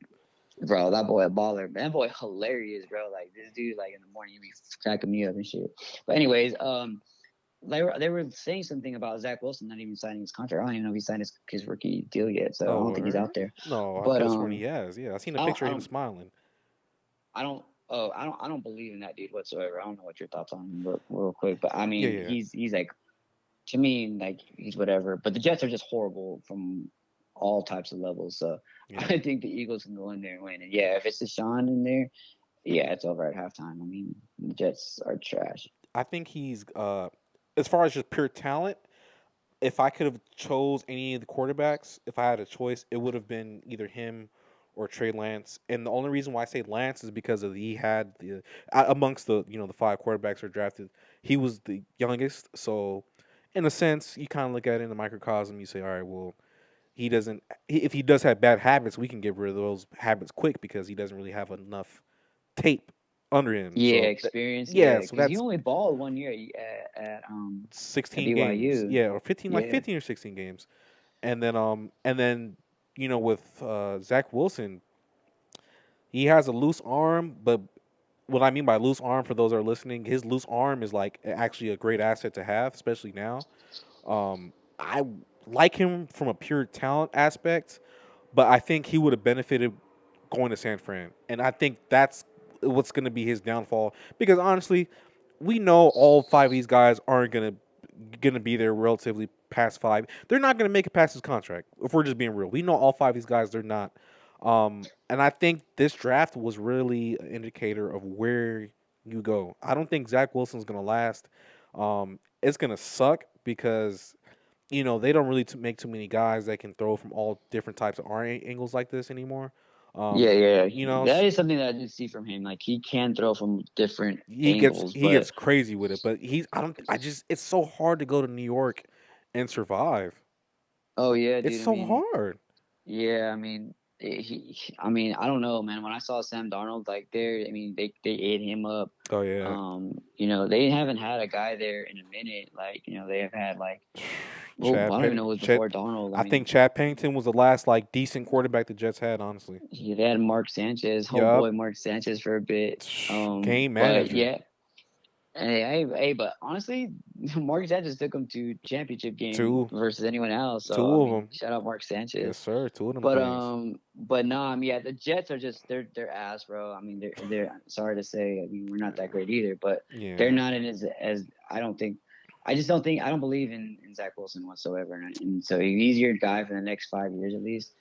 Bro, that boy a baller. That boy hilarious, bro. Like, this dude, like, in the morning, you be cracking me up and shit. But anyways, they were saying something about Zach Wilson not even signing his contract. I don't even know if he signed his rookie deal yet, so I Oh, don't think he's word? out there. No, I But could have sworn he has. Yeah, I seen a picture I of him don't smiling. I don't I don't believe in that dude whatsoever. I don't know what your thoughts on him real quick, but I Yeah, mean, yeah, he's like, to me, like, he's whatever. But the Jets are just horrible from all types of levels. So yeah. I think the Eagles can go in there and win. And yeah, if it's Deshaun in there, yeah, it's over at halftime. I mean, the Jets are trash. I think he's as far as just pure talent. If I could have chose any of the quarterbacks, if I had a choice, it would have been either him or Trey Lance. And the only reason why I say Lance is because of he had the amongst the the five quarterbacks who are drafted, he was the youngest. So in a sense, you kind of look at it in the microcosm. You say, all right, well, he doesn't. If he does have bad habits, we can get rid of those habits quick because he doesn't really have enough tape under him. Yeah, So experience. yeah, Yeah, so because he that's only balled 1 year at 16 games. BYU. Yeah, or 15, like Yeah. 15 or 16 games. And then with Zach Wilson, he has a loose arm, but what I mean by loose arm for those that are listening, his loose arm is like actually a great asset to have, especially now. I like him from a pure talent aspect, but I think he would have benefited going to San Fran, and I think that's what's going to be his downfall. Because honestly, we know all five of these guys aren't gonna be there relatively past five. They're not gonna make it past his contract. If we're just being real, we know all five of these guys. They're not. And I think this draft was really an indicator of where you go. I don't think Zach Wilson's gonna last. It's gonna suck because they don't really make too many guys that can throw from all different types of arm angles like this anymore. Yeah, Um, yeah. you know, That is something that I did see from him. Like, he can throw from different he gets angles, he but gets crazy with it, but I just it's so hard to go to New York and survive. oh yeah, It's dude. I so mean, hard. yeah, I mean, I mean, I don't know, man. When I saw Sam Darnold like there, I mean, they ate him up. Oh yeah. They haven't had a guy there in a minute. Like, they have had like, well, Chad I don't even know Penn, what was Chad, before Darnold. I I think mean, Chad Pennington was the last like decent quarterback the Jets had, honestly. yeah, they had Mark Sanchez, whole Yup. boy Mark Sanchez for a bit. Game But manager. yeah, but honestly, Mark Sanchez took him to championship game Two versus anyone else. So I two of mean, them. shout out Mark Yes, Sanchez. sir. Two of them But things. no, I mean, yeah, the Jets are just they're ass, bro. I mean, they're sorry to say. I mean, we're not that great either, but they're Yeah. not in as I don't think. I just don't think I don't believe in Zach Wilson whatsoever, and so if he's your guy for the next 5 years at least.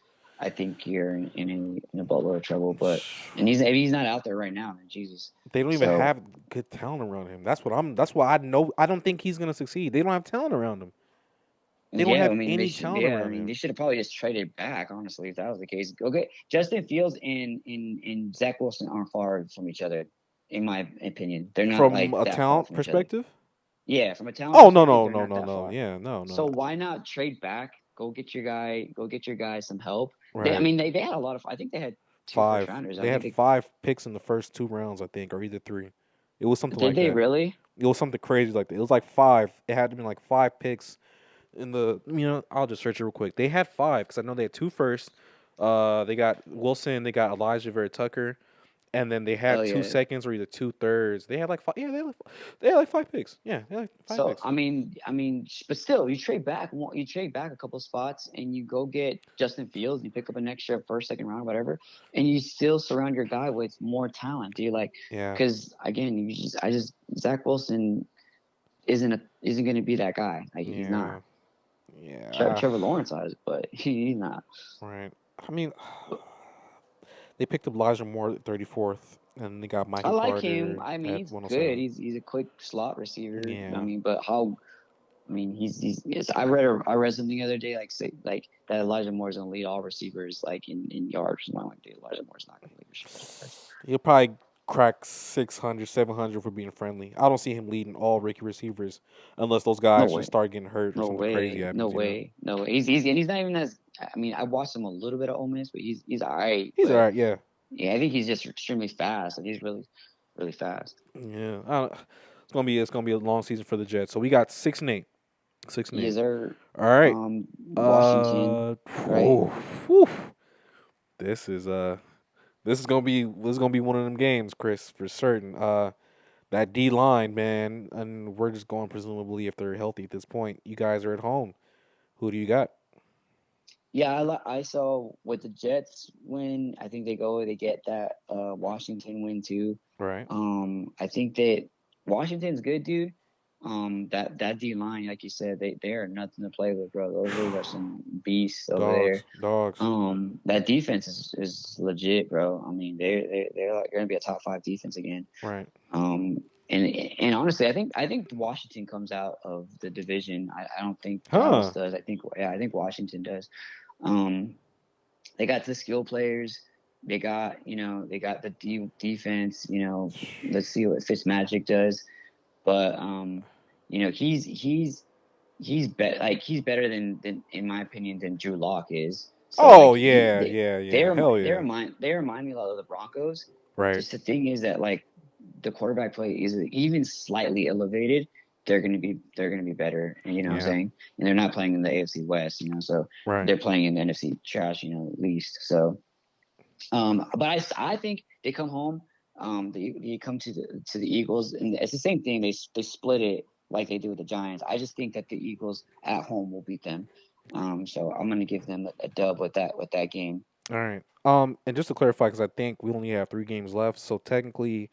I think you're in a boatload of trouble. But if he's not out there right now, then Jesus. They don't even So have good talent around him. That's why I know I don't think he's gonna succeed. They don't have talent around him. They don't yeah, I have mean, any talent I around mean, they him. should have probably just traded back. Honestly, if that was the case, okay, Justin Fields and Zach Wilson aren't far from each other, in my opinion. They're not From like a that far talent from each other. perspective? Yeah, from a talent Oh no perspective, no they're no not no that no. far. Yeah, no, So no. why not trade back? Go get your guy some help. I Right. mean, they had a lot of. I think they had two first Five. rounders. I They think had they five picks in the first two rounds, I think, or either three. It was something did. like They that. really? It was something crazy like that. It was like five. It had to be like five picks in the. I'll just search it real quick. They had five because I know they had two first. They got Wilson. They got Elijah Vera Tucker, and then they Oh had two yeah. seconds or either two thirds. They had like five. Yeah, they had like five picks. Yeah, they had like five So picks. but still, you trade back a couple spots, and you go get Justin Fields. You pick up an extra first, second round, whatever, and you still surround your guy with more talent. Do you like? Yeah. Because again, Zach Wilson. isn't going to be that guy. Like he's not. Yeah. Trevor Lawrence is, but he's not. Right. I mean, they picked up Elijah Moore at 34th, and they got I Michael like him. Carter I mean, at he's good. 107. He's a quick slot receiver. I Yeah. mean, but how? I mean, he's I read something the other day like that Elijah Moore's gonna lead all receivers like in yards. And I'm like, dude, Elijah Moore's not gonna lead receivers in yards. He'll probably crack 600, 700 for being friendly. I don't see him leading all rookie receivers unless those No guys way. just start getting hurt or No something crazy way. happens. No way. No way. He's not even as. I mean, I watched him a little bit of Ole Miss, but he's all right. He's But all right, yeah. yeah, I think he's just extremely fast. Like he's really fast. Yeah. It's gonna be a long season for the Jets. So we got 6-8. 6-8. Yes, sir. All right. Washington, right? Whew. This is gonna be one of them games, Chris, for certain. That D line, man, and we're just going presumably if they're healthy at this point. You guys are at home. Who do you got? Yeah, I saw with the Jets win. I think they get that Washington win too. Right. I think that Washington's good, dude. That D line, like you said, they are nothing to play with, bro. Those are some beasts over there. Dogs. That defense is legit, bro. I mean, they're like gonna be a top 5 defense again. Right. And honestly, I think Washington comes out of the division. I don't think Dallas does. I think Washington does. They got the skill players. They got the defense. Let's see what Fitzmagic does. But he's better than in my opinion than Drew Lock is. So, yeah. Hell yeah. They remind me a lot of the Broncos. Right. Just the thing is that like the quarterback play is even slightly elevated. They're gonna be better. You know what I'm saying? And they're not playing in the AFC West. So they're playing in the NFC trash. At least. So, but I think they come home. They come to the Eagles, and it's the same thing. They split it like they do with the Giants. I just think that the Eagles at home will beat them. So I'm gonna give them a dub with that game. All right. And just to clarify, because I think we only have 3 games left, so technically,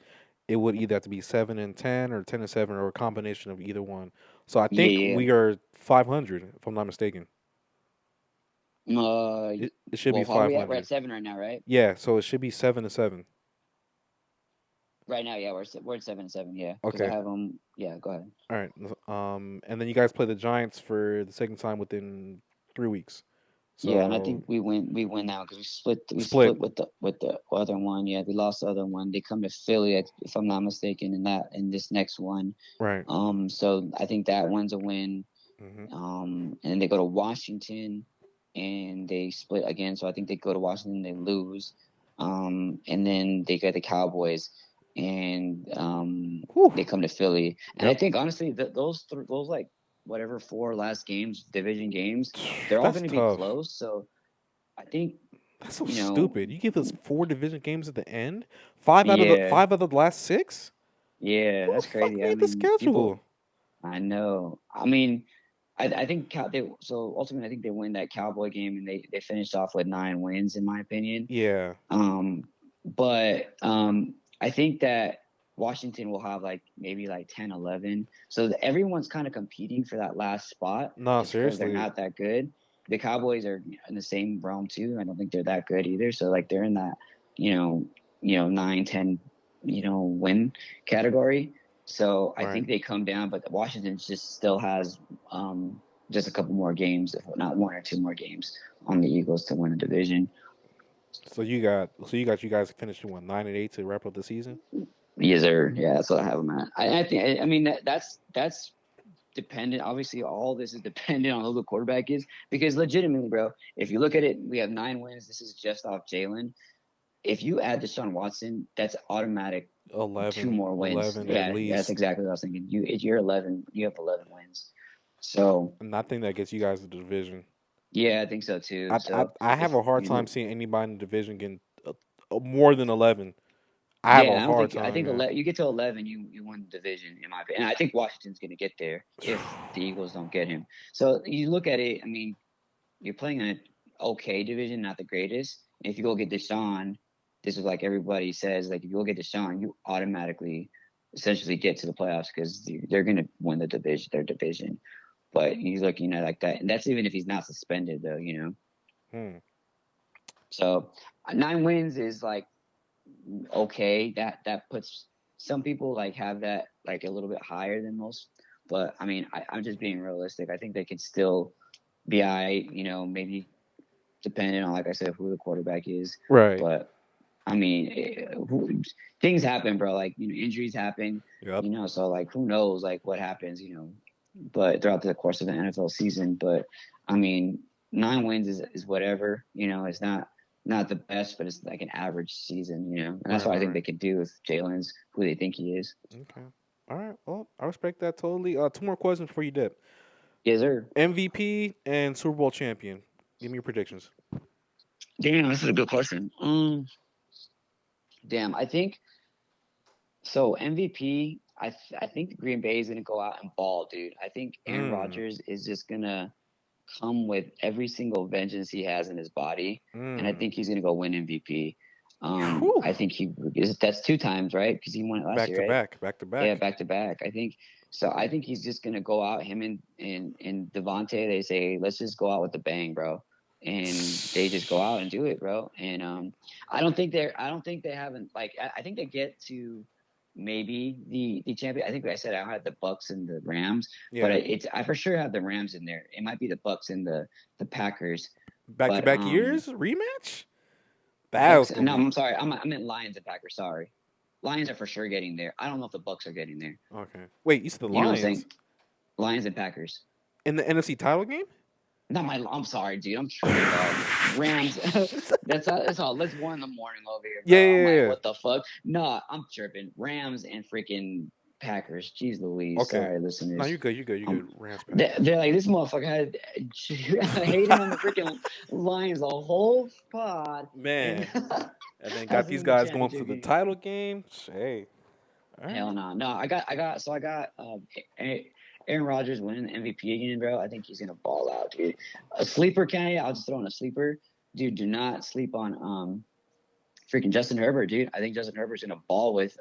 it would either have to be 7-10 or 10-7 or a combination of either one. So I think we are 500, if I'm not mistaken. It should be 500. We're at 7 right now, right? Yeah, so it should be 7-7. Right now, yeah, we're at 7-7, yeah. Okay. I have them. Yeah, go ahead. All right. And then you guys play the Giants for the second time within 3 weeks. So, yeah, and I think we win now because we split with the other one. Yeah, we lost the other one. They come to Philly, if I'm not mistaken, in this next one. Right. So I think that one's a win. Mm-hmm. And then they go to Washington, and they split again. So I think they go to Washington, they lose. And then they get the Cowboys, and they come to Philly. And I think honestly those like whatever 4 last games, division games, they're all going to be close. So I think that's so stupid. You give us 4 division games at the end, 5 out of the last 6. Yeah, that's crazy. I mean, the schedule. I know. I mean, I think ultimately I think they win that Cowboy game, and they finished off with 9 wins in my opinion. Yeah. But I think that Washington will have maybe 10, 11. So everyone's kind of competing for that last spot. No, seriously. They're not that good. The Cowboys are in the same realm too. I don't think they're that good either. So they're in that, 9, 10, win category. So I think they come down, but Washington just still has just a couple more games, if not 1 or 2 more games on the Eagles to win the division. So you got you guys finishing 9-8 to wrap up the season? Yes, sir. Yeah, that's what I have them at. I think. I mean, that's dependent. Obviously, all this is dependent on who the quarterback is. Because legitimately, bro, if you look at it, we have 9 wins. This is just off Jalen. If you add Deshaun Watson, that's automatic. 11, 2 more wins. 11 at least. That's exactly what I was thinking. You're 11. You have 11 wins. So. And I think that gets you guys the division. Yeah, I think so too. I have a hard time seeing anybody in the division getting more than 11. I have a hard time. I think you get to 11, you win the division, in my opinion. And I think Washington's going to get there if the Eagles don't get him. So you look at it, I mean, you're playing an okay division, not the greatest. And if you go get Deshaun, this is like everybody says, if you go get Deshaun, you automatically essentially get to the playoffs because they're going to win their division. But he's looking at like that, and that's even if he's not suspended, though. So 9 wins is like okay. That puts some people like have that like a little bit higher than most. But I mean, I'm just being realistic. I think they can still be alright. Maybe depending on, like I said, who the quarterback is. Right. But I mean, things happen, bro. Like injuries happen. Yep. So like who knows like what happens. But throughout the course of the NFL season. But I mean, 9 wins is whatever. It's not the best, but it's like an average season. And that's what I think they can do with Jalen's who they think he is. Okay. All right. Well, I respect that totally. 2 more questions for you, Dip. Yes, sir. MVP and Super Bowl champion. Give me your predictions. Damn, this is a good question. Damn, I think so. MVP, I think Green Bay is gonna go out and ball, dude. I think Aaron Rodgers is just gonna come with every single vengeance he has in his body, and I think he's gonna go win MVP. I think that's 2 times, right? Because he won it last year, right? Back to back. Yeah, back to back. I think so. I think he's just gonna go out. Him and Devontae, they say, let's just go out with the bang, bro. And they just go out and do it, bro. And I don't think they haven't like. I think they get to maybe the champion. I think I said I had the Bucks and the Rams, but I for sure have the Rams in there. It might be the Bucks and the Packers. Back to back years rematch. No, I'm sorry. I meant Lions and Packers. Sorry, Lions are for sure getting there. I don't know if the Bucks are getting there. Okay. Wait, you said the Lions? Lions and Packers in the NFC title game? I'm sorry, dude. I'm tripping, dog. Rams. That's all. Let's 1 in the morning over here. Yeah. Like, what the fuck? No, I'm tripping. Rams and freaking Packers. Jeez Louise. Okay. Sorry, listeners. No, you're good. Rams. They're like, this motherfucker had hating on the freaking Lions the whole pod. Man. And then got these guys going for the title game. Hey. Right. Hell no. No, I got Aaron Rodgers winning the MVP again, bro. I think he's gonna ball out, dude. A sleeper candidate, I'll just throw in a sleeper. Dude, do not sleep on freaking Justin Herbert, dude. I think Justin Herbert's gonna ball with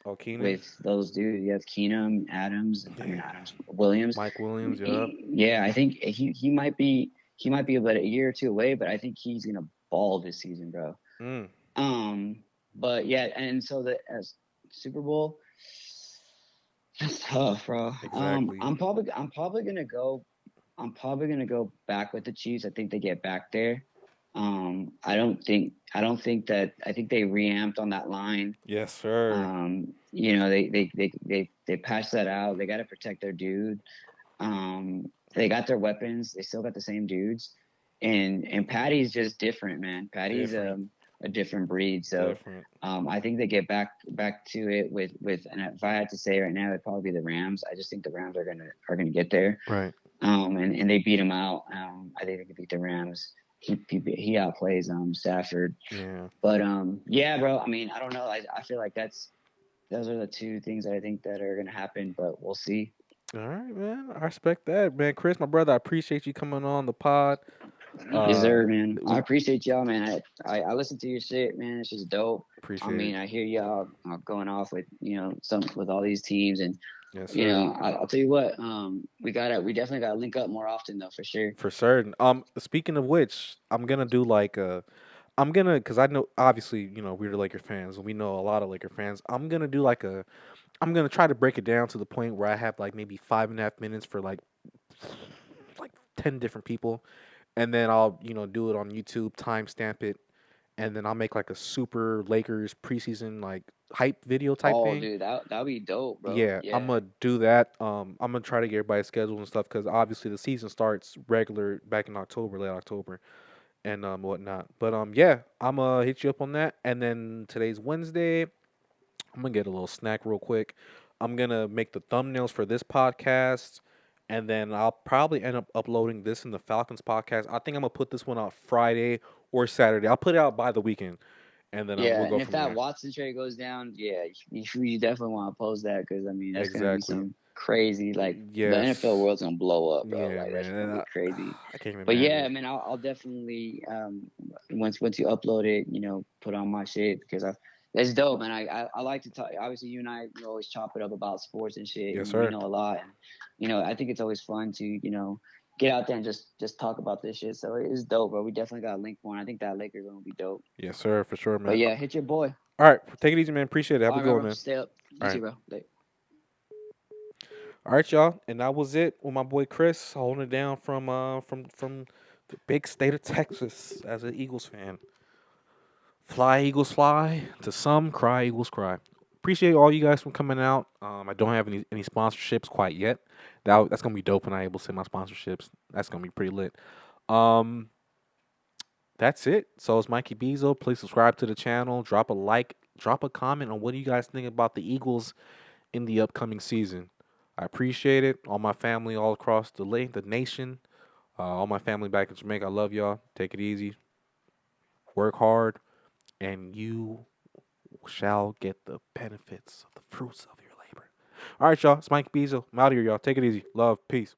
with those dudes. You have Keenum, Williams. Mike Williams, yep. Yeah, I think he might be about a year or 2 away, but I think he's gonna ball this season, bro. But yeah, and so as Super Bowl, that's tough, bro. Exactly. I'm probably gonna go back with the Chiefs. I think they get back there. I think they reamped on that line. Yes, sir. They patched that out. They got to protect their dude. They got their weapons. They still got the same dudes. And Patty's just different, man. Patty's a different breed. So I think they get back to it with and if I had to say right now, it'd probably be the Rams. I just think the Rams are gonna get there. Right. And they beat them out. I think they can beat the Rams. He outplays Stafford. Yeah. But yeah, bro. I mean, I don't know. I feel like those are the 2 things that I think that are gonna happen, but we'll see. All right, man. I respect that, man. Chris, my brother, I appreciate you coming on the pod. Yes, sir, man. I appreciate y'all, man. I listen to your shit, man. It's just dope. Appreciate it. I hear y'all going off with some with all these teams, and yes, sir. I'll tell you what, we definitely gotta link up more often though, for sure. For certain. Speaking of which, I'm gonna do because I know obviously we're Laker fans and we know a lot of Laker fans. I'm gonna try to break it down to the point where I have like maybe 5.5 minutes for like 10 different people. And then I'll, do it on YouTube, timestamp it, and then I'll make like a super Lakers preseason like hype video type thing. Oh, dude, that'd be dope, bro. Yeah, I'm gonna do that. I'm gonna try to get everybody's schedule and stuff because obviously the season starts regular back in October, late October, and whatnot. But yeah, I'm gonna hit you up on that. And then today's Wednesday. I'm gonna get a little snack real quick. I'm gonna make the thumbnails for this podcast. And then I'll probably end up uploading this in the Falcons podcast. I think I'm gonna put this one out Friday or Saturday. I'll put it out by the weekend, and then we'll go and if from that there. Watson trade goes down, you definitely want to post that because I mean that's gonna be some crazy the NFL world's gonna blow up, bro. Yeah, like that's gonna be crazy. I can't even. But yeah, I mean I'll definitely once you upload it, put on my shit because It's dope, man. I like to talk. Obviously, you and I we always chop it up about sports and shit, Yes, and we sir. know a lot. And I think it's always fun to get out there and just talk about this shit. So it's dope, bro. We definitely got a link for it. I think that Lakers gonna be dope. Yes, sir, for sure, But man. yeah, hit your boy. All right, take it easy, man. Appreciate it. Have All a right, good one, bro. man. Stay up. All You too, right. bro. Later. All right, y'all, and that was it with my boy Chris holding it down from the big state of Texas as an Eagles fan. Fly Eagles fly. To some, cry Eagles cry. Appreciate all you guys from coming out. I don't have any sponsorships quite yet. That's gonna be dope when I'm able to send my sponsorships. That's gonna be pretty lit. Um, that's it. So it's Mikey Beezoo. Please subscribe to the channel. Drop a like. Drop a comment on what do you guys think about the Eagles in the upcoming season. I appreciate it. All my family all across the nation. All my family back in Jamaica. I love y'all. Take it easy. Work hard, and you shall get the benefits of the fruits of your labor. All right, y'all. It's Mike Beezoo. I'm out of here, y'all. Take it easy. Love. Peace.